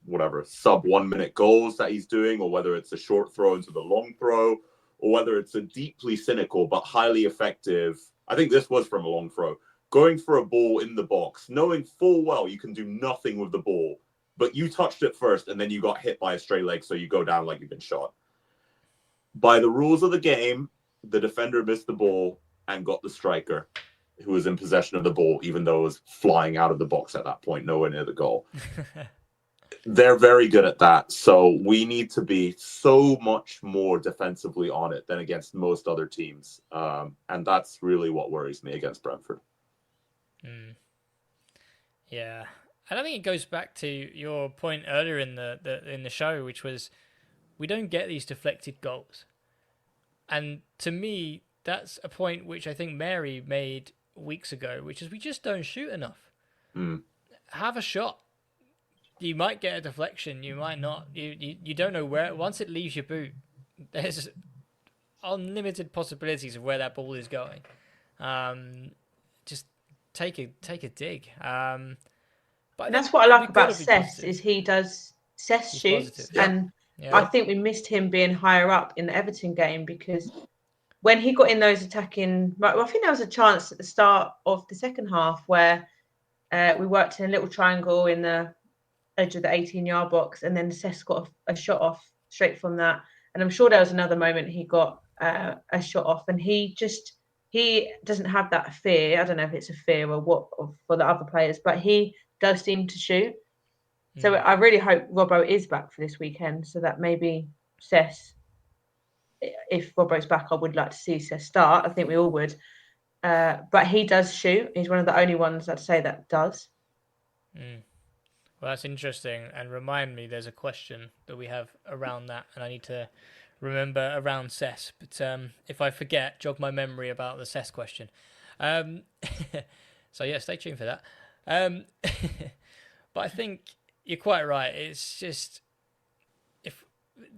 whatever sub 1 minute goals that he's doing, or whether it's a short throw into the long throw, or whether it's a deeply cynical but highly effective, I think this was from a long throw, going for a ball in the box, knowing full well you can do nothing with the ball, but you touched it first and then you got hit by a stray leg, so you go down like you've been shot. By the rules of the game, the defender missed the ball and got the striker, who was in possession of the ball, even though it was flying out of the box at that point, nowhere near the goal. They're very good at that. So we need to be so much more defensively on it than against most other teams. And that's really what worries me against Brentford. Yeah. And I think it goes back to your point earlier in the show, which was we don't get these deflected goals. And to me, that's a point which I think Mary made weeks ago, which is we just don't shoot enough. Have a shot. You might get a deflection, you might not. You don't know where. Once it leaves your boot, there's unlimited possibilities of where that ball is going. Just take a dig. But that's what I like about Cess is he does Cess shoots, and yeah. I think we missed him being higher up in the Everton game, because when he got in those attacking, well, I think there was a chance at the start of the second half where we worked in a little triangle in the edge of the 18-yard box, and then Cess got a shot off straight from that. And I'm sure there was another moment he got a shot off, and he doesn't have that fear. I don't know if it's a fear or what for the other players, but he does seem to shoot. So I really hope Robbo is back for this weekend, so that maybe Cess, if Robbo's back, I would like to see Cess start. I think we all would. But he does shoot. He's one of the only ones I'd say that does. Well, that's interesting. And remind me, there's a question that we have around that, and I need to remember around Cess. But if I forget, jog my memory about the Cess question. So yeah, stay tuned for that. But I think you're quite right. It's just if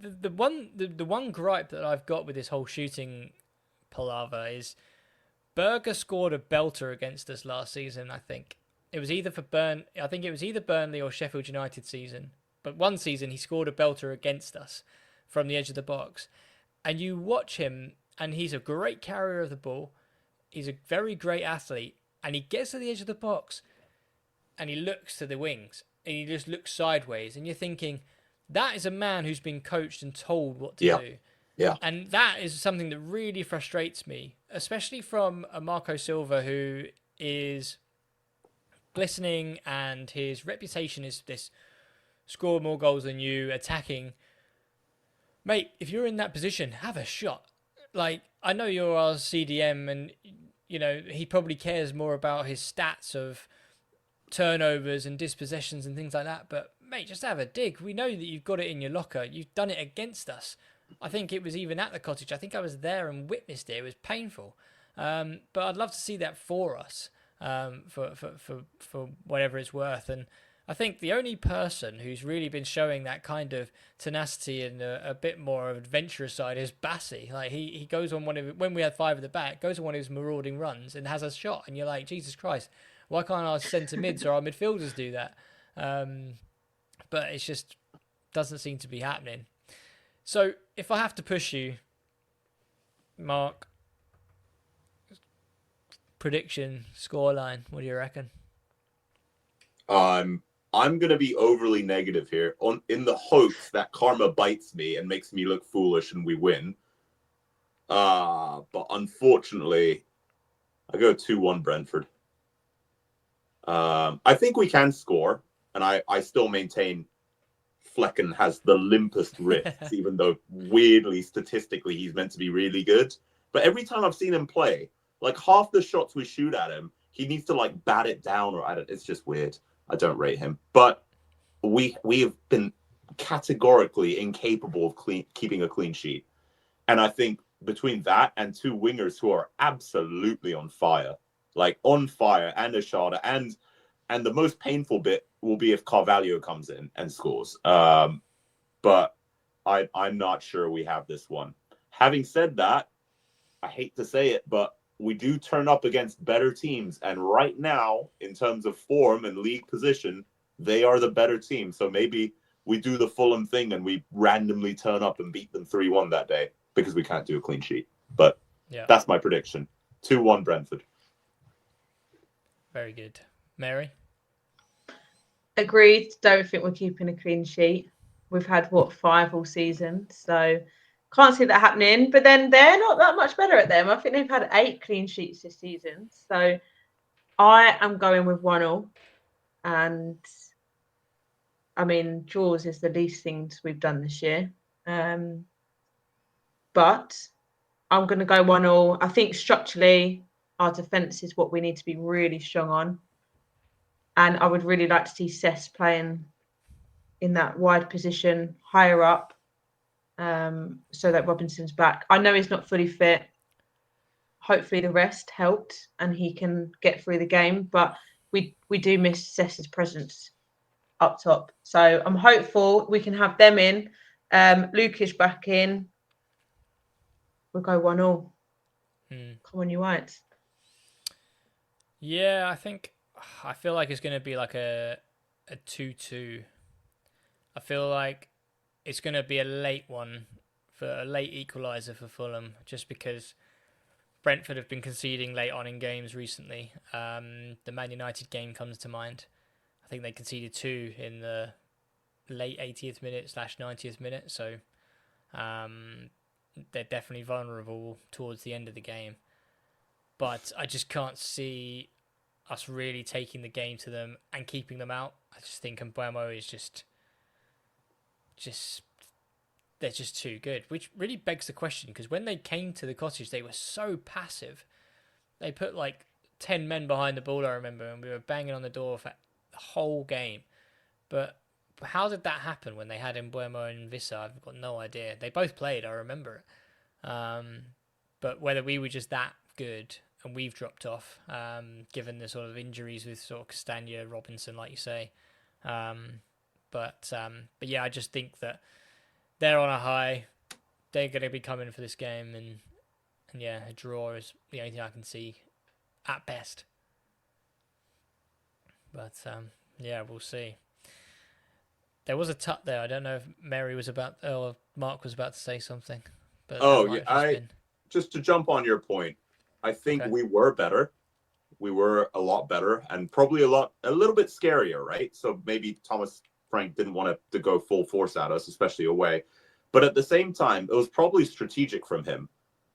the one gripe that I've got with this whole shooting palaver is Berger scored a belter against us last season. I think it was either Burnley or Sheffield United season. But one season he scored a belter against us from the edge of the box, and you watch him, and he's a great carrier of the ball. He's a very great athlete, and he gets to the edge of the box, and he looks to the wings, and he just looks sideways, and you're thinking, that is a man who's been coached and told what to do. Yeah. And that is something that really frustrates me, especially from a Marco Silva who is glistening, and his reputation is this score more goals than you, attacking. Mate, if you're in that position, have a shot. Like, I know you're our CDM, and, you know, he probably cares more about his stats of turnovers and dispossessions and things like that, but mate, just have a dig. We know that you've got it in your locker. You've done it against us. I think it was even at the Cottage. I think I was there and witnessed it. It was painful, but I'd love to see that for us. for whatever it's worth. And I think the only person who's really been showing that kind of tenacity and a bit more adventurous side is Bassi. Like he goes on when we had five at the back, goes on one of his marauding runs and has a shot, and you're like, Jesus Christ, why can't our centre mids or our midfielders do that? But it's just doesn't seem to be happening. So if I have to push you, Mark, prediction, scoreline, what do you reckon? I'm gonna be overly negative here, in the hopes that karma bites me and makes me look foolish and we win. But unfortunately, I go 2-1 Brentford. I think we can score, and I still maintain Flecken has the limpest wrists, even though weirdly, statistically, he's meant to be really good. But every time I've seen him play, like half the shots we shoot at him, he needs to like bat it down, or it's just weird. I don't rate him. But we have been categorically incapable of keeping a clean sheet. And I think between that and two wingers who are absolutely on fire, and Ashada, and the most painful bit will be if Carvalho comes in and scores. But I'm not sure we have this one. Having said that, I hate to say it, but we do turn up against better teams. And right now, in terms of form and league position, they are the better team. So maybe we do the Fulham thing and we randomly turn up and beat them 3-1 that day because we can't do a clean sheet. But That's my prediction. 2-1 Brentford. Very good. Mary? Agreed. Don't think we're keeping a clean sheet. We've had, 5 all season? So can't see that happening. But then they're not that much better at them. I think they've had 8 clean sheets this season. So I am going with 1-1. And I mean, draws is the least things we've done this year. But I'm going to go 1-1. I think structurally, our defence is what we need to be really strong on. And I would really like to see Cess playing in that wide position, higher up, so that Robinson's back. I know he's not fully fit. Hopefully the rest helped and he can get through the game. But we do miss Cess's presence up top. So I'm hopeful we can have them in. Lucas back in. We'll go 1-1. Come on, you Whites. Yeah, I feel like it's going to be like a 2-2. I feel like it's going to be a late one, for a late equaliser for Fulham, just because Brentford have been conceding late on in games recently. The Man United game comes to mind. I think they conceded 2 in the late 80th minute / 90th minute, so they're definitely vulnerable towards the end of the game. But I just can't see us really taking the game to them and keeping them out. I just think Mbeumo is just they're just too good, which really begs the question, because when they came to the cottage, they were so passive. They put like 10 men behind the ball, I remember, and we were banging on the door for the whole game. But how did that happen when they had Mbeumo and Vissa? I've got no idea. They both played, I remember it. But whether we were just that good and we've dropped off, given the sort of injuries with sort of Castagna, Robinson, like you say. But yeah, I just think that they're on a high. They're going to be coming for this game, and yeah, a draw is the only thing I can see at best. But yeah, we'll see. There was a tut there. I don't know if Mary was about, or Mark was about to say something. But just to jump on your point, I think we were better. We were a lot better, and probably a little bit scarier, right? So maybe Thomas Frank didn't want to go full force at us, especially away. But at the same time, it was probably strategic from him.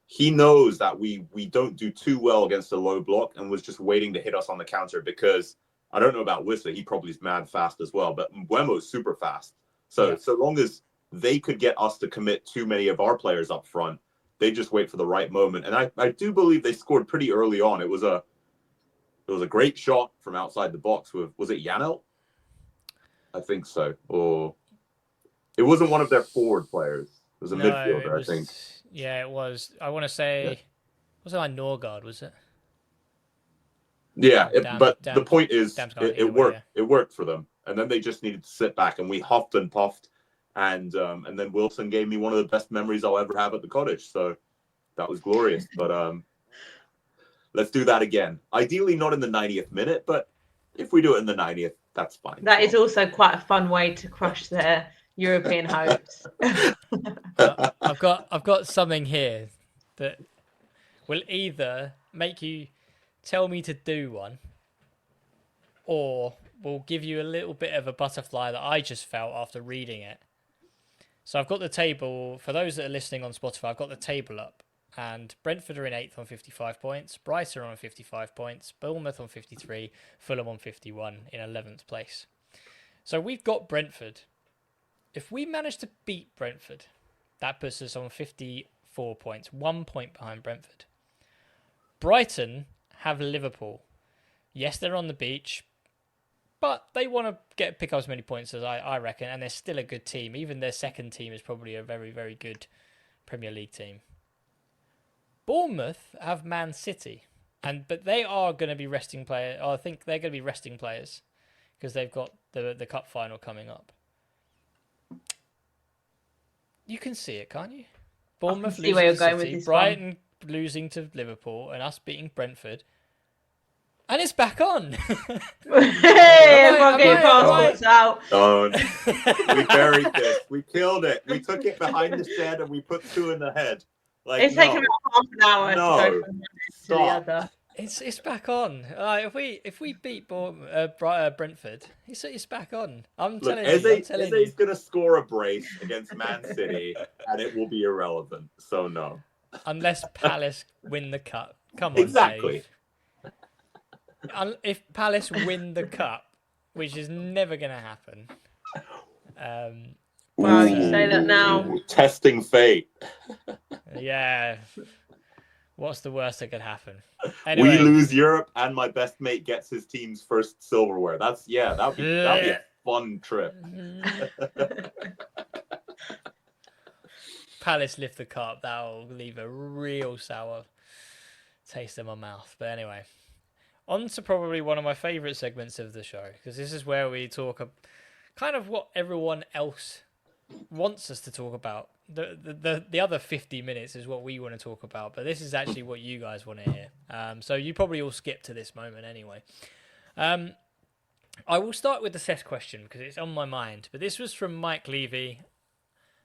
He knows that we don't do too well against a low block, and was just waiting to hit us on the counter, because I don't know about Wissa. He probably is mad fast as well, but Mbeumo's super fast. So long as they could get us to commit too many of our players up front, they just wait for the right moment. And I do believe they scored pretty early on. It was a great shot from outside the box with, was it Janelt? I think so. Or it wasn't one of their forward players. It was a midfielder, I think. Yeah, it was. I want to say, was it like Norgard, was it? Yeah, but the point is, Dam's gone it either way, worked. yeah. It worked for them, and then they just needed to sit back, and we huffed and puffed, and then Wilson gave me one of the best memories I'll ever have at the cottage. So that was glorious. But let's do that again. Ideally, not in the 90th minute, but if we do it in the 90th, that's fine. That is also quite a fun way to crush their European hopes. I've got something here that will either make you tell me to do one, or will give you a little bit of a butterfly that I just felt after reading it. So I've got the table, for those that are listening on Spotify, I've got the table up, and Brentford are in 8th on 55 points, Brighton are on 55 points, Bournemouth on 53, Fulham on 51 in 11th place. So we've got Brentford. If we manage to beat Brentford, that puts us on 54 points, 1 point behind Brentford. Brighton have Liverpool. Yes, they're on the beach, but they want to pick up as many points as I reckon, and they're still a good team. Even their second team is probably a very, very good Premier League team. Bournemouth have Man City, but they are going to be resting players. I think they're going to be resting players because they've got the cup final coming up. You can see it, can't you? Bournemouth losing to City, Brighton losing to Liverpool, and us beating Brentford. And it's back on. Everyone getting passports out. We buried this. We killed it. We took it behind the shed and we put 2 in the head. It's taken about half an hour to go from one to the other. It's back on. If we beat Brentford, it's back on. I'm telling you. Eze's going to score a brace against Man City, and it will be irrelevant. So no. Unless Palace win the cup. Come on, exactly. Dave. If Palace win the cup, which is never going to happen. Wow, you say that now. Testing fate. Yeah. What's the worst that could happen? Anyway. We lose Europe, and my best mate gets his team's first silverware. That'd be a fun trip. Palace lift the cup. That'll leave a real sour taste in my mouth. But anyway, on to probably one of my favourite segments of the show, because this is where we talk kind of what everyone else wants us to talk about. The other 50 minutes is what we want to talk about, but this is actually what you guys want to hear. So you probably all skip to this moment anyway. I will start with the Cess question because it's on my mind. But this was from Mike Levy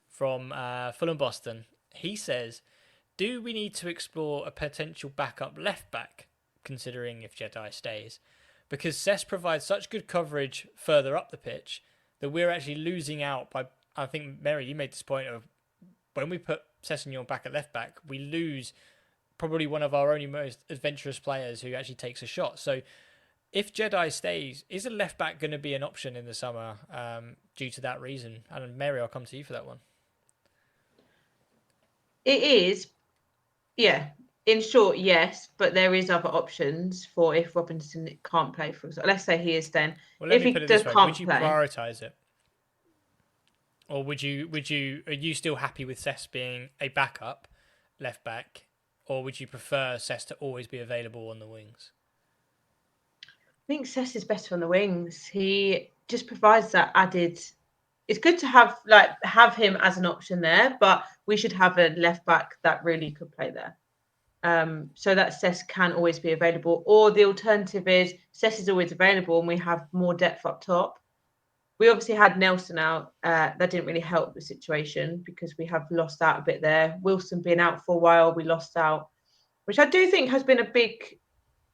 from Fulham Boston. He says, do we need to explore a potential backup left back, considering if Jedi stays? Because Cess provides such good coverage further up the pitch that we're actually losing out by, I think, Mary, you made this point of, when we put Sessegnon back at left back, we lose probably one of our only most adventurous players who actually takes a shot. So if Jedi stays, is a left back going to be an option in the summer due to that reason? And Mary, I'll come to you for that one. It is, yeah. In short, yes, but there is other options for if Robinson can't play. For example, let's say he is staying. Well, let if me he put it does this way: can't would you play, prioritise it? Or are you still happy with Cess being a backup left back, or would you prefer Cess to always be available on the wings? I think Cess is better on the wings. He just provides that added. It's good to have him as an option there, but we should have a left back that really could play there. So that Cess can always be available. Or the alternative is Cess is always available and we have more depth up top. We obviously had Nelson out. That didn't really help the situation because we have lost out a bit there. Wilson being out for a while, we lost out, which I do think has been a big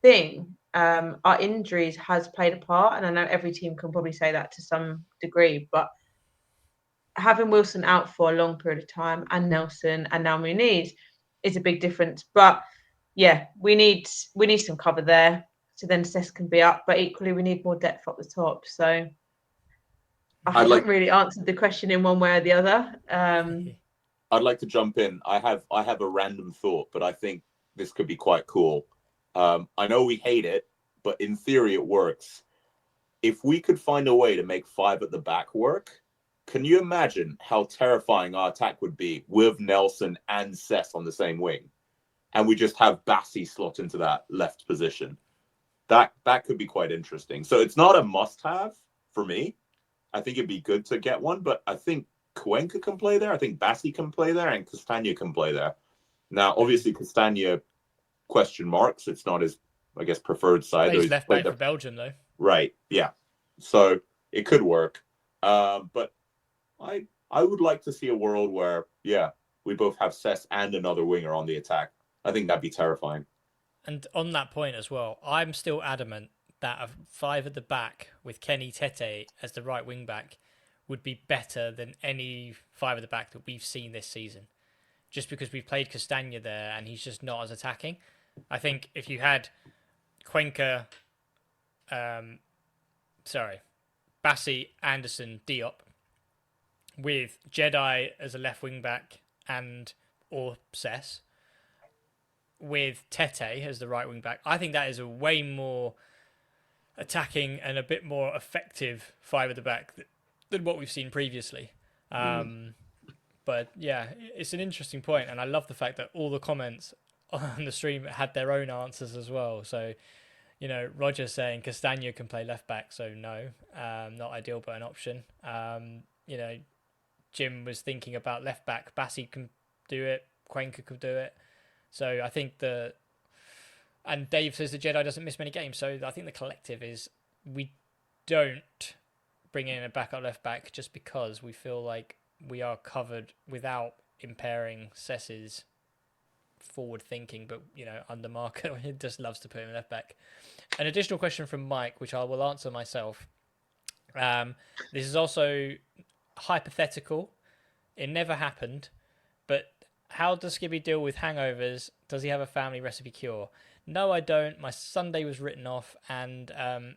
thing. Our injuries has played a part, and I know every team can probably say that to some degree, but having Wilson out for a long period of time and Nelson and now Muniz is a big difference. But yeah, we need some cover there so then Cess can be up, but equally we need more depth up the top. So I haven't really answered the question in one way or the other. I'd like to jump in. I have a random thought, but I think this could be quite cool. I know we hate it, but in theory it works. If we could find a way to make 5 at the back work, can you imagine how terrifying our attack would be with Nelson and Cess on the same wing? And we just have Bassey slot into that left position. that could be quite interesting. So it's not a must-have for me. I think it'd be good to get one, but I think Cuenca can play there. I think Bassi can play there, and Castagna can play there. Now, obviously, Castagna question marks. It's not his, I guess, preferred side. Plays left back for Belgium, though. Right. Yeah. So it could work. But I would like to see a world where, we both have Cesc and another winger on the attack. I think that'd be terrifying. And on that point as well, I'm still adamant that a 5 at the back with Kenny Tete as the right wing back would be better than any 5 at the back that we've seen this season. Just because we've played Castagna there and he's just not as attacking. I think if you had Cuenca, Bassi, Anderson, Diop, with Jedi as a left wing back or Cesc, with Tete as the right wing back, I think that is a way more attacking and a bit more effective 5 at the back than what we've seen previously. But yeah, it's an interesting point, and I love the fact that all the comments on the stream had their own answers as well. So, Roger saying Castagna can play left back, so no, not ideal, but an option. Jim was thinking about left back. Bassi can do it. Cuenca could do it. So I think and Dave says the Jedi doesn't miss many games. So I think the collective is we don't bring in a backup left back just because we feel like we are covered without impairing Cec's forward thinking. But, under Marco, he just loves to put him left back. An additional question from Mike, which I will answer myself. This is also hypothetical. It never happened. But how does Skibby deal with hangovers? Does he have a family recipe cure? No, I don't. My Sunday was written off, and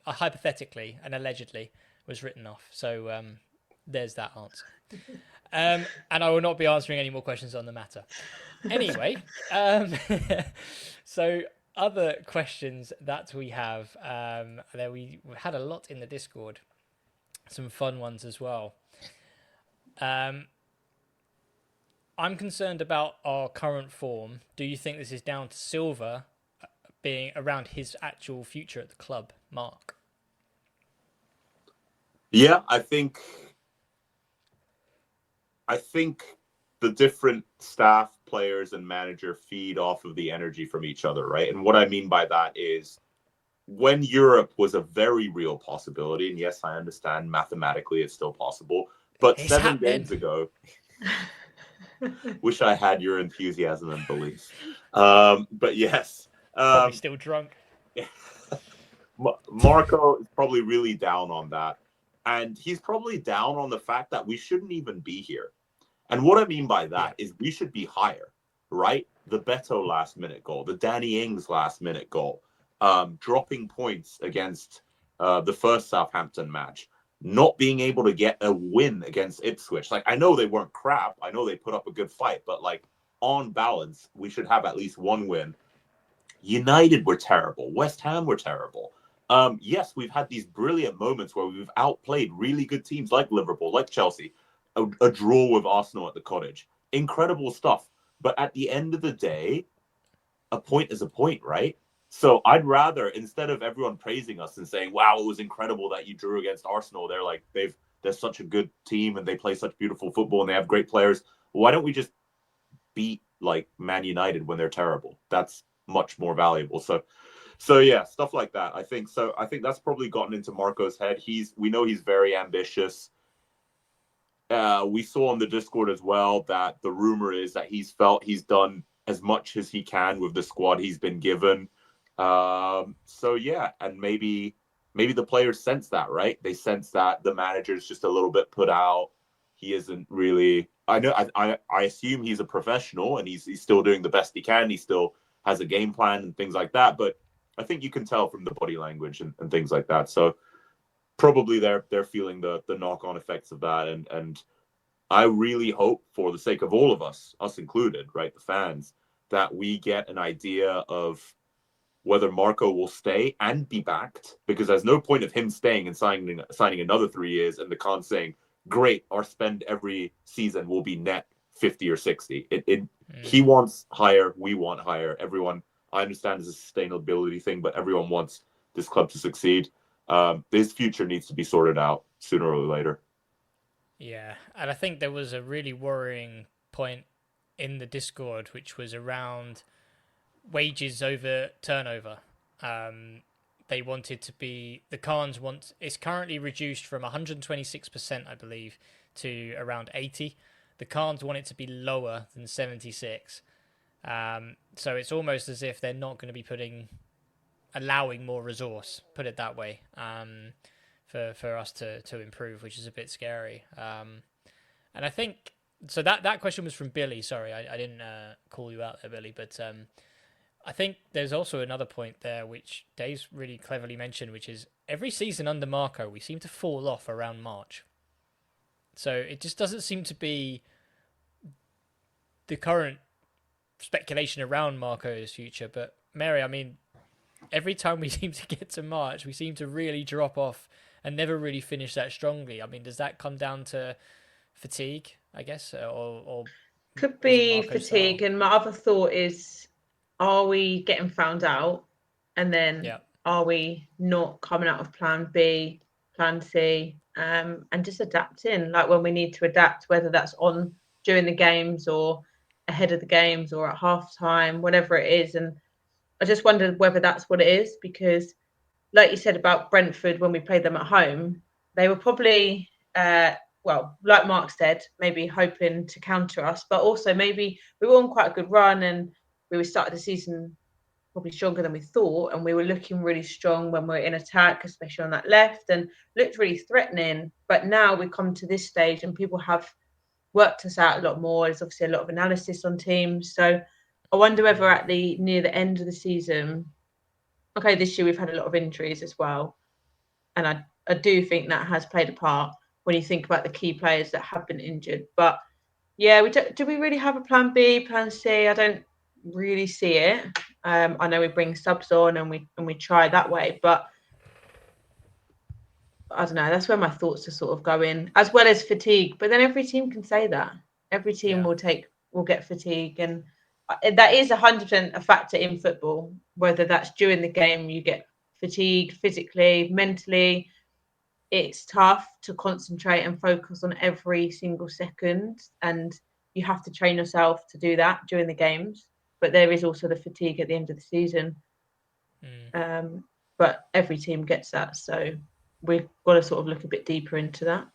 hypothetically and allegedly was written off. So there's that answer. And I will not be answering any more questions on the matter. Anyway, so other questions that we have, there we had a lot in the Discord, some fun ones as well. I'm concerned about our current form. Do you think this is down to Silva being around his actual future at the club, Mark? Yeah, I think the different staff, players, and manager feed off of the energy from each other, right? And what I mean by that is when Europe was a very real possibility, and yes, I understand mathematically it's still possible, but It's 7 happening. games ago... Wish I had your enthusiasm and belief. But yes. Probably still drunk. Marco is probably really down on that. And he's probably down on the fact that we shouldn't even be here. And what I mean by that is we should be higher, right? The Beto last-minute goal, the Danny Ings last-minute goal, dropping points against the first Southampton match, not being able to get a win against Ipswich. Like, I know they weren't crap. I know they put up a good fight, but on balance, we should have at least one win. United were terrible. West Ham were terrible. Yes, we've had these brilliant moments where we've outplayed really good teams like Liverpool, like Chelsea, a draw with Arsenal at the Cottage. Incredible stuff. But at the end of the day, a point is a point, right? So I'd rather, instead of everyone praising us and saying, wow, it was incredible that you drew against Arsenal. They're such a good team and they play such beautiful football and they have great players. Why don't we just beat Man United when they're terrible? That's much more valuable. So yeah, stuff like that. I think that's probably gotten into Marco's head. We know he's very ambitious. We saw on the Discord as well that the rumor is that he's felt he's done as much as he can with the squad he's been given. So yeah, and maybe the players sense that, right? They sense that the manager's just a little bit put out. He isn't really. I assume he's a professional and he's still doing the best he can. He still has a game plan and things like that. But I think you can tell from the body language and things like that. So probably they're feeling the knock-on effects of that. And I really hope, for the sake of all of us included, right, the fans, that we get an idea of whether Marco will stay and be backed, because there's no point of him staying and signing another 3 years and the Khan saying, great, our spend every season will be net 50 or 60. He wants higher, we want higher. Everyone, I understand, is a sustainability thing, but everyone wants this club to succeed. His future needs to be sorted out sooner or later. Yeah, and I think there was a really worrying point in the Discord, which was around wages over turnover. They wanted to be the Khans want it's currently reduced from 126%, I believe, to around 80. The Khans want it to be lower than 76. So it's almost as if they're not going to be allowing more resource, put it that way, for us to improve, which is a bit scary. And I think so. That question was from Billy. Sorry, I didn't call you out there, Billy, but I think there's also another point there which Dave's really cleverly mentioned, which is every season under Marco, we seem to fall off around March. So it just doesn't seem to be the current speculation around Marco's future. But Mary, I mean, every time we seem to get to March, we seem to really drop off and never really finish that strongly. I mean, does that come down to fatigue, I guess, or could be fatigue? style? And my other thought is, are we getting found out, and then are we not coming out of plan B, plan C, and just adapting, like when we need to adapt, whether that's on during the games or ahead of the games or at half time, whatever it is. And I just wondered whether that's what it is, because like you said about Brentford, when we played them at home, they were probably well, like Mark said, maybe hoping to counter us, but also maybe we were on quite a good run and we started the season probably stronger than we thought, and we were looking really strong when we were in attack, especially on that left, and looked really threatening. But now we come to this stage and people have worked us out a lot more. There's obviously a lot of analysis on teams. So I wonder whether at the near the end of the season, okay, this year we've had a lot of injuries as well, and I do think that has played a part when you think about the key players that have been injured. But yeah, do we really have a plan B, plan C? I don't really see it. I know we bring subs on and we try that way, but I don't know. That's where my thoughts are sort of going, as well as fatigue. But then every team can say that. Every team will get fatigue, and that is 100% a factor in football. Whether that's during the game, you get fatigued physically, mentally. It's tough to concentrate and focus on every single second, and you have to train yourself to do that during the games. But there is also the fatigue at the end of the season. But every team gets that, so we've got to sort of look a bit deeper into that.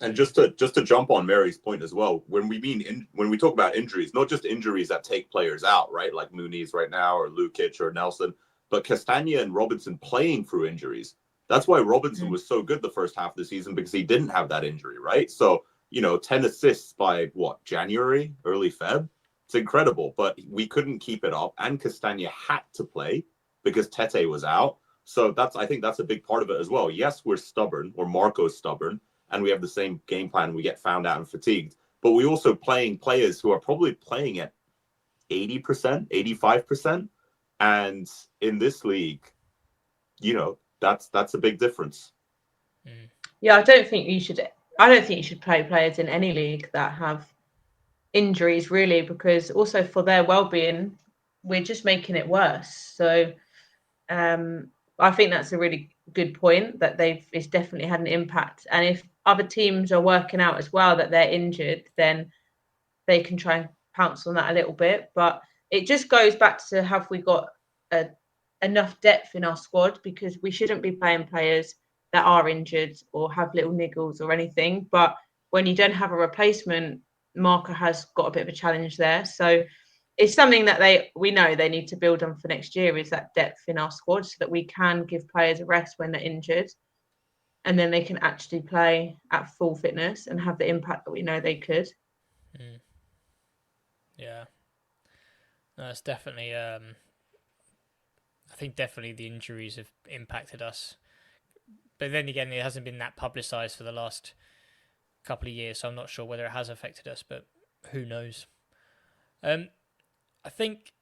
And just to jump on Mary's point as well, when we talk about injuries, not just injuries that take players out, right, like Muniz right now or Lukic or Nelson, but Castagna and Robinson playing through injuries. That's why Robinson was so good the first half of the season, because he didn't have that injury, right? So, 10 assists by January, early Feb. It's incredible, but we couldn't keep it up. And Castagna had to play because Tete was out. So I think that's a big part of it as well. Yes, we're stubborn, or Marco's stubborn, and we have the same game plan. We get found out and fatigued, but we also playing players who are probably playing at 80%, 85%. And in this league, that's a big difference. Yeah, I don't think you should play players in any league that have injuries, really, because also for their well-being, we're just making it worse. So I think that's a really good point, that it's definitely had an impact. And if other teams are working out as well that they're injured, then they can try and pounce on that a little bit. But it just goes back to, have we got enough depth in our squad? Because we shouldn't be playing players that are injured or have little niggles or anything. But when you don't have a replacement, Marco has got a bit of a challenge there. So it's something that we know they need to build on for next year, is that depth in our squad, so that we can give players a rest when they're injured, and then they can actually play at full fitness and have the impact that we know they could. Yeah, no, it's definitely. I think definitely the injuries have impacted us, but then again, it hasn't been that publicised for the last couple of years, so I'm not sure whether it has affected us, but who knows. I think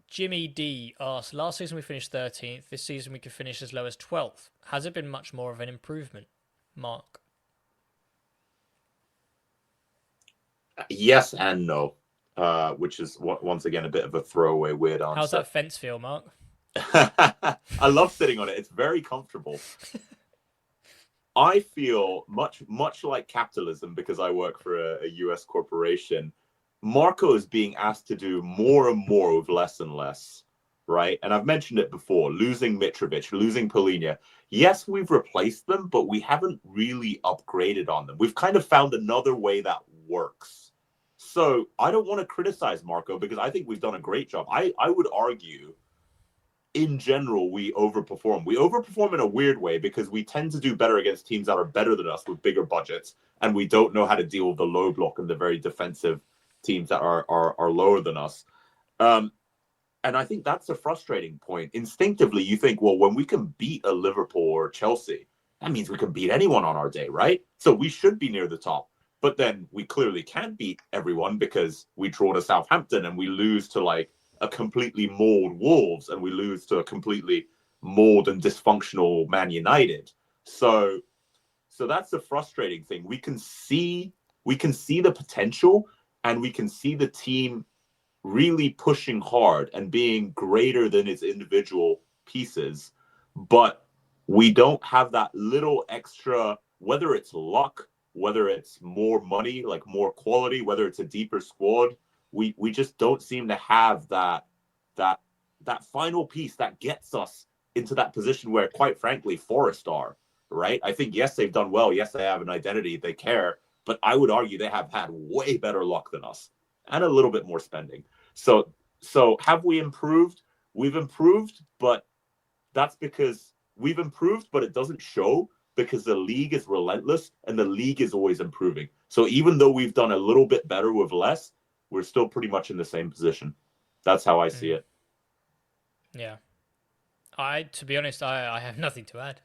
Jimmy D asked, last season we finished 13th, this season we could finish as low as 12th. Has it been much more of an improvement, Mark? Yes and no, which is once again a bit of a throwaway weird answer. How's that fence feel, Mark? I love sitting on it. It's very comfortable. I feel much like capitalism, because I work for a US corporation. Marco is being asked to do more and more with less and less, right? And I've mentioned it before, losing Mitrovic, losing Polina. Yes, we've replaced them, but we haven't really upgraded on them. We've kind of found another way that works. So I don't want to criticize Marco, because I think we've done a great job. I would argue, in general, we overperform. We overperform in a weird way, because we tend to do better against teams that are better than us with bigger budgets, and we don't know how to deal with the low block and the very defensive teams that are lower than us. And I think that's a frustrating point. Instinctively, you think, well, when we can beat a Liverpool or Chelsea, that means we can beat anyone on our day, right? So we should be near the top. But then we clearly can't beat everyone, because we draw to Southampton and we lose to like a completely mauled Wolves, and we lose to a completely mauled and dysfunctional Man United. So that's the frustrating thing. We can see the potential, and we can see the team really pushing hard and being greater than its individual pieces, but we don't have that little extra, whether it's luck, whether it's more money, like more quality, whether it's a deeper squad. We just don't seem to have that final piece that gets us into that position where, quite frankly, Forest are, right? I think, yes, they've done well. Yes, they have an identity. They care. But I would argue they have had way better luck than us, and a little bit more spending. So have we improved? We've improved, but that's because we've improved, but it doesn't show, because the league is relentless and the league is always improving. So even though we've done a little bit better with less, we're still pretty much in the same position. That's how I see it. Yeah. To be honest, I have nothing to add.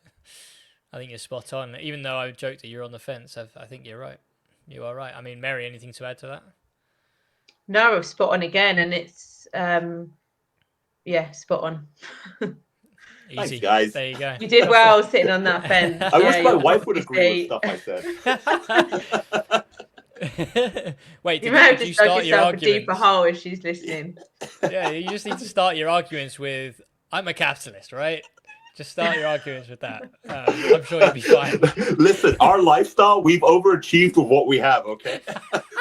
I think you're spot on. Even though I joked that you're on the fence, I think you're right. You are right. I mean, Mary, anything to add to that? No, spot on again, and it's spot on. Easy. Thanks, guys. There you go. You did well sitting on that fence. I wish my wife would agree with stuff I said. Wait, you may have you just dug start your yourself a arguments? deeper hole if she's listening. Yeah, you just need to start your arguments with, I'm a capitalist, right? Just start your arguments with that. I'm sure you'll be fine. Listen, our lifestyle, we've overachieved with what we have, okay?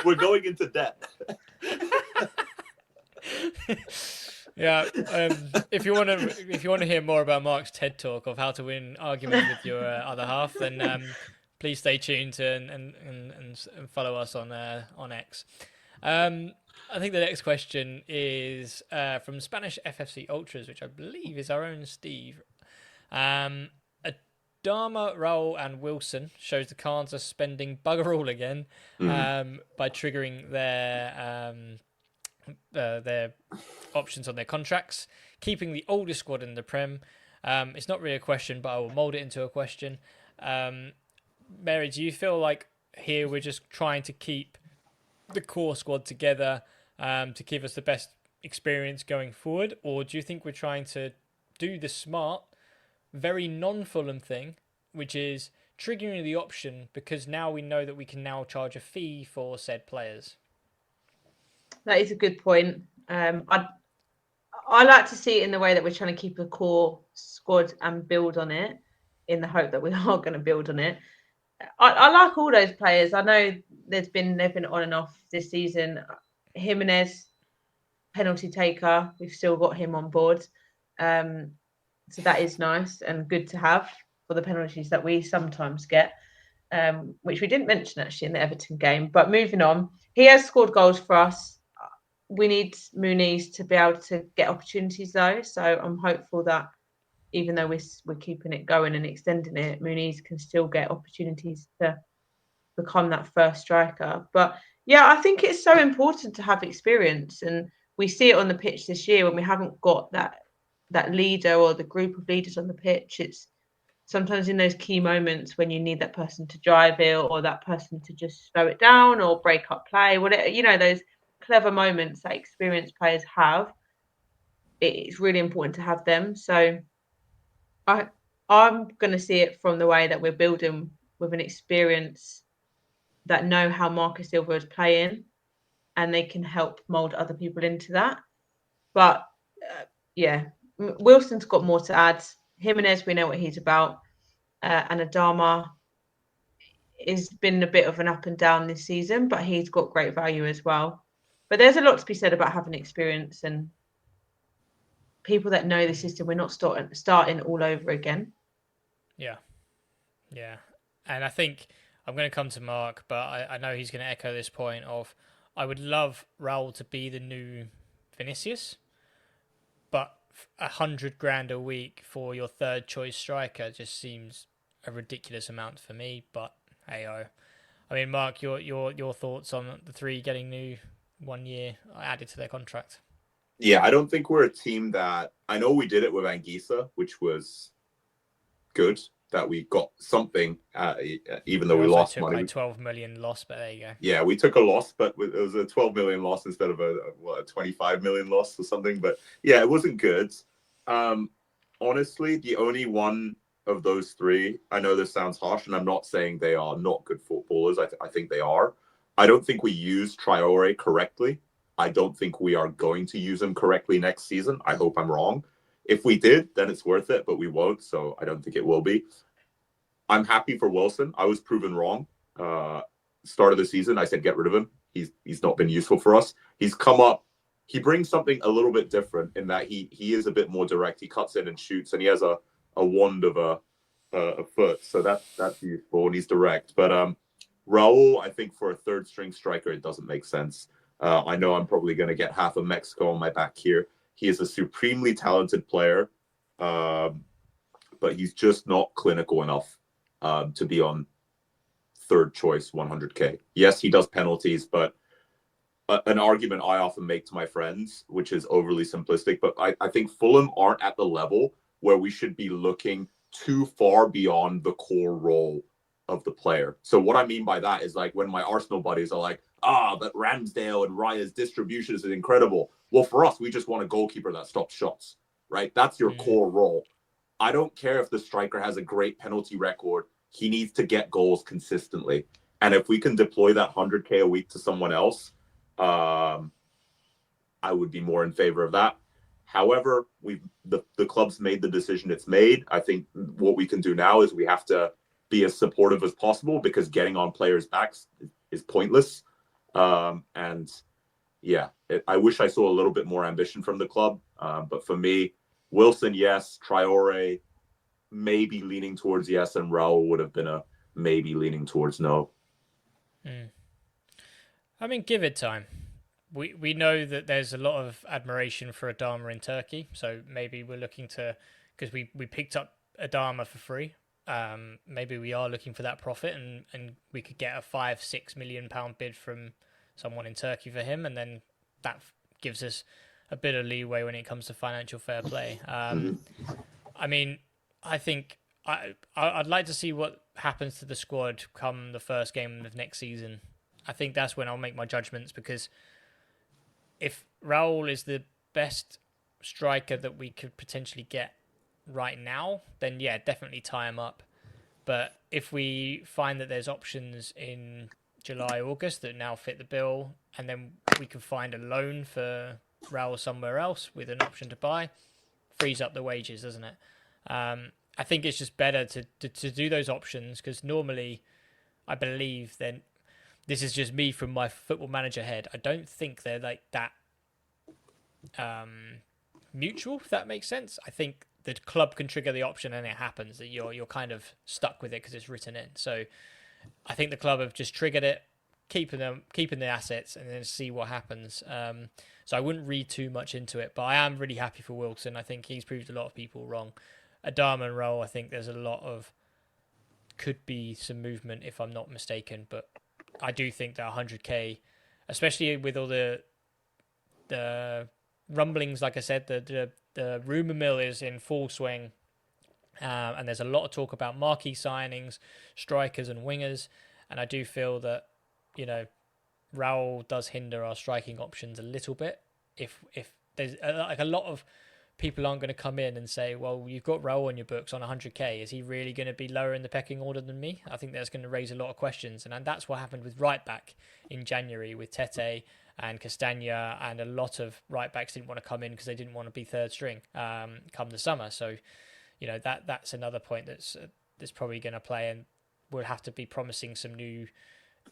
We're going into debt. Yeah. If you want to hear more about Mark's TED talk of how to win arguments with your other half, then please stay tuned and follow us on X. I think the next question is from Spanish FFC Ultras, which I believe is our own Steve. Adama, Raul, and Wilson shows the Khans are spending bugger all again by triggering their options on their contracts, keeping the oldest squad in the Prem. It's not really a question, but I will mould it into a question. Mary, do you feel like here we're just trying to keep the core squad together to give us the best experience going forward, or do you think we're trying to do the smart, very non-Fulham thing, which is triggering the option because now we know that we can now charge a fee for said players? That is a good point. I like to see it in the way that we're trying to keep a core squad and build on it, in the hope that we are going to build on it. I like all those players. I know they've been on and off this season. Jimenez, penalty taker, we've still got him on board. So that is nice and good to have for the penalties that we sometimes get, which we didn't mention actually in the Everton game. But moving on, he has scored goals for us. We need Muniz to be able to get opportunities though. So I'm hopeful that even though we're keeping it going and extending it, Muniz can still get opportunities to become that first striker. But yeah, I think it's so important to have experience, and we see it on the pitch this year when we haven't got that leader or the group of leaders on the pitch. It's sometimes in those key moments when you need that person to drive it, or that person to just slow it down or break up play, whatever, those clever moments that experienced players have. It's really important to have them. So I'm going to see it from the way that we're building with an experience that know how Marcus Silva is playing, and they can help mould other people into that. But Wilson's got more to add. Jimenez, we know what he's about. And Adama has been a bit of an up and down this season, but he's got great value as well. But there's a lot to be said about having experience and people that know the system. We're not starting all over again. Yeah. And I think I'm going to come to Mark, but I know he's going to echo this point of I would love Raul to be the new Vinicius, but 100 grand a week for your third choice striker just seems a ridiculous amount for me. But hey-oh. I mean, Mark, your thoughts on the three getting new 1 year added to their contract? Yeah, I don't think we're a team that... I know we did it with Anguissa, which was good, that we got something, even though we lost money. Like 12 million loss, but there you go. Yeah, we took a loss, but it was a 12 million loss instead of a 25 million loss or something. But yeah, it wasn't good. Honestly, the only one of those three, I know this sounds harsh, and I'm not saying they are not good footballers. I think they are. I don't think we use Traore correctly. I don't think we are going to use him correctly next season. I hope I'm wrong. If we did, then it's worth it, but we won't, so I don't think it will be. I'm happy for Wilson. I was proven wrong. Start of the season, I said get rid of him. He's not been useful for us. He's come up. He brings something a little bit different in that he is a bit more direct. He cuts in and shoots, and he has a wand of a foot, so that's useful, and he's direct. But Raul, I think for a third string striker, it doesn't make sense. I know I'm probably going to get half of Mexico on my back here. He is a supremely talented player, but he's just not clinical enough to be on third choice 100K. Yes, he does penalties, but an argument I often make to my friends, which is overly simplistic, but I think Fulham aren't at the level where we should be looking too far beyond the core role of the player. So what I mean by that is like when my Arsenal buddies are like, but Ramsdale and Raya's distribution is incredible. Well, for us, we just want a goalkeeper that stops shots, right? That's your core role. I don't care if the striker has a great penalty record. He needs to get goals consistently. And if we can deploy that 100K a week to someone else, I would be more in favor of that. However, the club's made the decision it's made. I think what we can do now is we have to be as supportive as possible because getting on players' backs is pointless. And yeah, I wish I saw a little bit more ambition from the club. But for me, Wilson, yes. Traore, maybe leaning towards yes. And Raul would have been a maybe leaning towards no. I mean, give it time. We know that there's a lot of admiration for Adama in Turkey. So maybe we're looking to, because we picked up Adama for free. Maybe we are looking for that profit and we could get a £5-6 million bid from someone in Turkey for him, and then that gives us a bit of leeway when it comes to financial fair play. I mean, I think I'd like to see what happens to the squad come the first game of next season. I think that's when I'll make my judgments, because if Raul is the best striker that we could potentially get right now, then yeah, definitely tie him up. But if we find that there's options in July, August that now fit the bill, and then we can find a loan for Raul somewhere else with an option to buy, frees up the wages, doesn't it? I think it's just better to do those options, because normally, I believe, then this is just me from my Football Manager head, I don't think they're like that mutual, if that makes sense. I think the club can trigger the option and it happens, that you're kind of stuck with it because it's written in. So I think the club have just triggered it, keeping the assets, and then see what happens. So I wouldn't read too much into it, but I am really happy for Wilson. I think he's proved a lot of people wrong. Adama and Raul, I think there's a lot of, could be some movement if I'm not mistaken, but I do think that 100K, especially with all the rumblings, like I said, the rumour mill is in full swing, and there's a lot of talk about marquee signings, strikers and wingers, and I do feel that, you know, Raul does hinder our striking options a little bit. If there's like a lot of people aren't going to come in and say, well, you've got Raul on your books on 100K. Is he really going to be lower in the pecking order than me? I think that's going to raise a lot of questions. And that's what happened with right back in January with Tete and Castagna and a lot of right backs didn't want to come in because they didn't want to be third string come the summer. So, that's another point that's probably going to play, and we'll have to be promising some new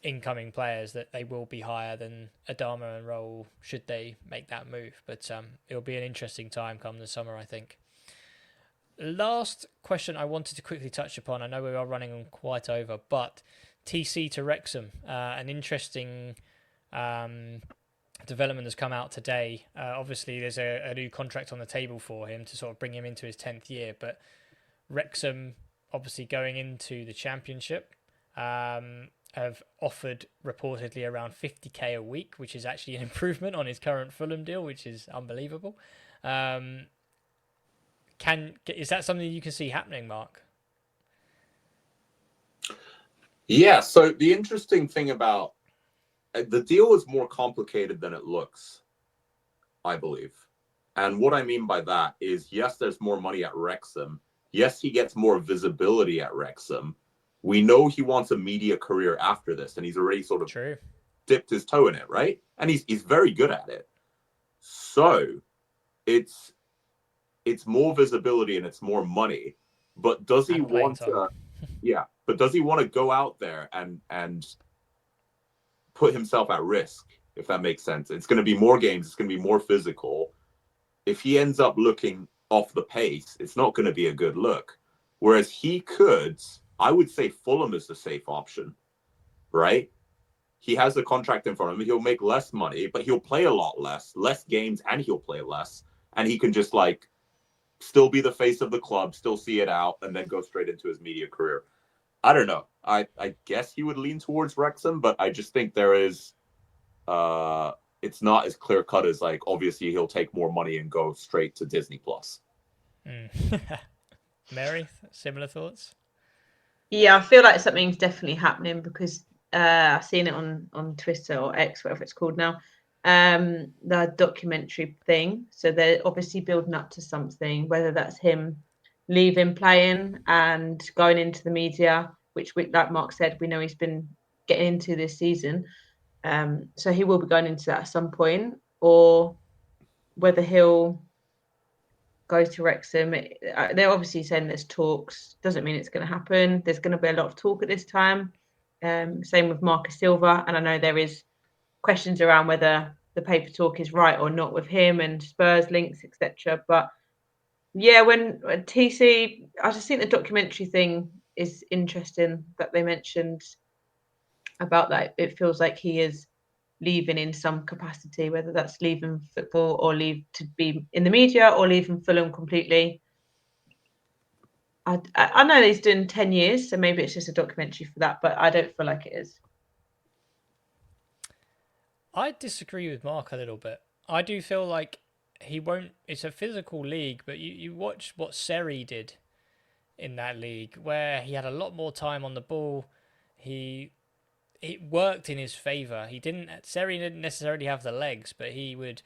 incoming players that they will be higher than Adama and Raul should they make that move. But it'll be an interesting time come the summer, I think. Last question I wanted to quickly touch upon. I know we are running on quite over, but TC to Wrexham, an interesting development has come out today. Obviously, there's a new contract on the table for him to sort of bring him into his 10th year, but Wrexham, obviously going into the Championship, have offered reportedly around 50k a week, which is actually an improvement on his current Fulham deal, which is unbelievable. Is that something you can see happening, Mark? Yeah, so the interesting thing about the deal is more complicated than it looks, I believe. And what I mean by that is, yes, there's more money at Wrexham. Yes, he gets more visibility at Wrexham. We know he wants a media career after this, and he's already sort of dipped his toe in it, right? And he's very good at it. So it's more visibility and it's more money. But does he want to? Yeah, but does he want to go out there and put himself at risk, if that makes sense? It's going to be more games. It's going to be more physical. If he ends up looking off the pace, it's not going to be a good look. Whereas he could, I would say Fulham is the safe option, right? He has a contract in front of him. He'll make less money, but he'll play a lot less games, and he'll play less. And he can just still be the face of the club, still see it out, and then go straight into his media career. I don't know. I guess he would lean towards Wrexham, but I just think there is, it's not as clear cut as obviously he'll take more money and go straight to Disney Plus. Mary, similar thoughts? Yeah, I feel like something's definitely happening because I've seen it on Twitter or X, whatever it's called now. The documentary thing. So they're obviously building up to something, whether that's him leaving playing and going into the media, which like Mark said, we know he's been getting into this season. So he will be going into that at some point, or whether he'll go to Wrexham. They're obviously saying there's talks. Doesn't mean it's going to happen. There's going to be a lot of talk at this time. Same with Marcus Silva, and I know there is questions around whether the paper talk is right or not with him and Spurs links, etc. But yeah, when TC, I just think the documentary thing is interesting that they mentioned about that. It feels like he is leaving in some capacity, whether that's leaving football or leave to be in the media or leaving Fulham completely. I know he's doing 10 years, so maybe it's just a documentary for that, but I don't feel like it is. I disagree with Mark a little bit. I do feel like he won't. It's a physical league, but you watch what Seri did in that league, where he had a lot more time on the ball. It worked in his favour. Seri didn't necessarily have the legs, but he would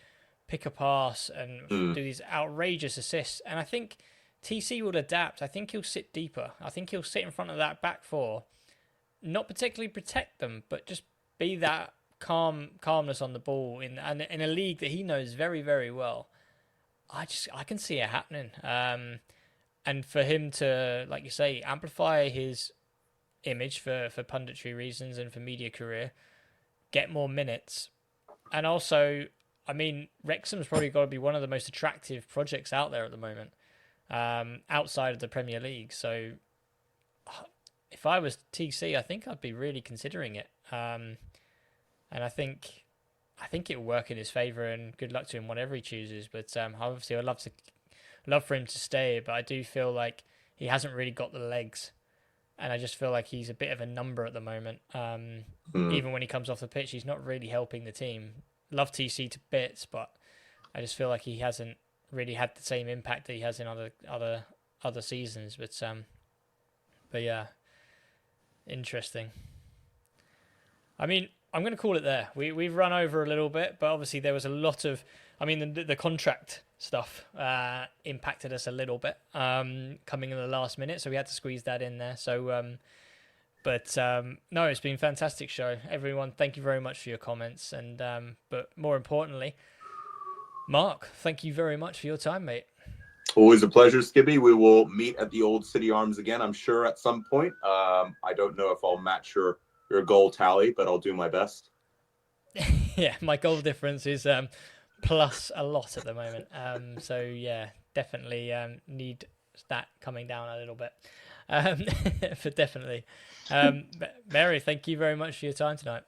pick a pass and do these outrageous assists. And I think TC will adapt. I think he'll sit deeper. I think he'll sit in front of that back four, not particularly protect them, but just be that calmness on the ball in a league that he knows very, very well. I can see it happening. And for him to, like you say, amplify his image for punditry reasons and for media career, get more minutes. And also, I mean, Wrexham's probably got to be one of the most attractive projects out there at the moment, outside of the Premier League. So if I was TC, I think I'd be really considering it. And I think it will work in his favour, and good luck to him whatever he chooses. But obviously I'd love for him to stay, but I do feel like he hasn't really got the legs. And I just feel like he's a bit of a number at the moment. Even when he comes off the pitch, he's not really helping the team. Love TC to bits, but I just feel like he hasn't really had the same impact that he has in other seasons. But yeah, interesting. I mean, I'm going to call it there. We've run over a little bit, but obviously there was a lot of... I mean, the contract stuff impacted us a little bit coming in the last minute, so we had to squeeze that in there. So But no, it's been a fantastic show. Everyone, thank you very much for your comments. And but more importantly, Mark, thank you very much for your time, mate. Always a pleasure, Skibby. We will meet at the Old City Arms again, I'm sure, at some point. I don't know if I'll match your goal tally, but I'll do my best. Yeah, my goal difference is plus a lot at the moment. So yeah, definitely need that coming down a little bit. But definitely. Mary, thank you very much for your time tonight.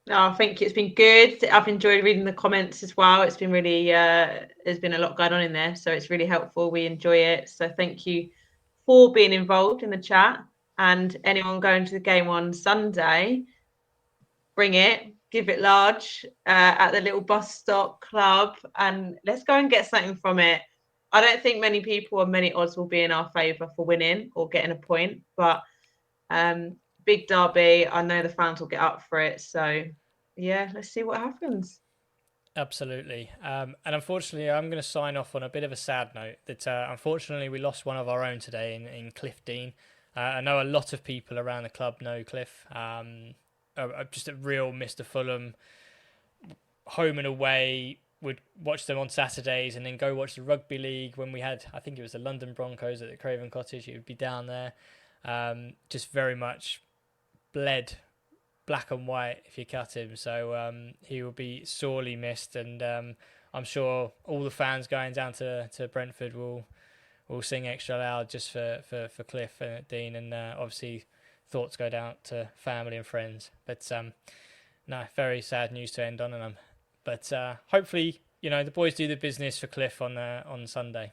No, thank you. It's been good. I've enjoyed reading the comments as well. It's been really, there's been a lot going on in there, so it's really helpful. We enjoy it. So thank you for being involved in the chat. And anyone going to the game on Sunday, bring it, give it large at the little bus stop club, and let's go and get something from it. I don't think many people or many odds will be in our favour for winning or getting a point, but big derby. I know the fans will get up for it. So, yeah, let's see what happens. Absolutely. And unfortunately, I'm going to sign off on a bit of a sad note that unfortunately we lost one of our own today in Cliff Dean. I know a lot of people around the club know Cliff. Just a real Mr. Fulham, home and away. Would watch them on Saturdays and then go watch the rugby league when we had, I think it was the London Broncos at the Craven Cottage. He would be down there. Just very much bled black and white if you cut him. So he will be sorely missed. And I'm sure all the fans going down to Brentford will sing extra loud just for Cliff and Dean. And obviously thoughts go down to family and friends. But no, very sad news to end on. But hopefully, the boys do the business for Cliff on Sunday.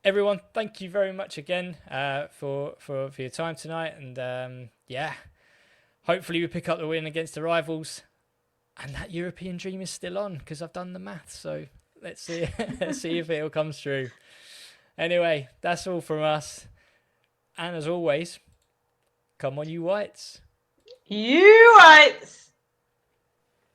Everyone, thank you very much again for your time tonight. And hopefully we pick up the win against the rivals. And that European dream is still on because I've done the maths. So let's see, let's see if it all comes true. Anyway, that's all from us. And as always, come on, you Whites. You Whites!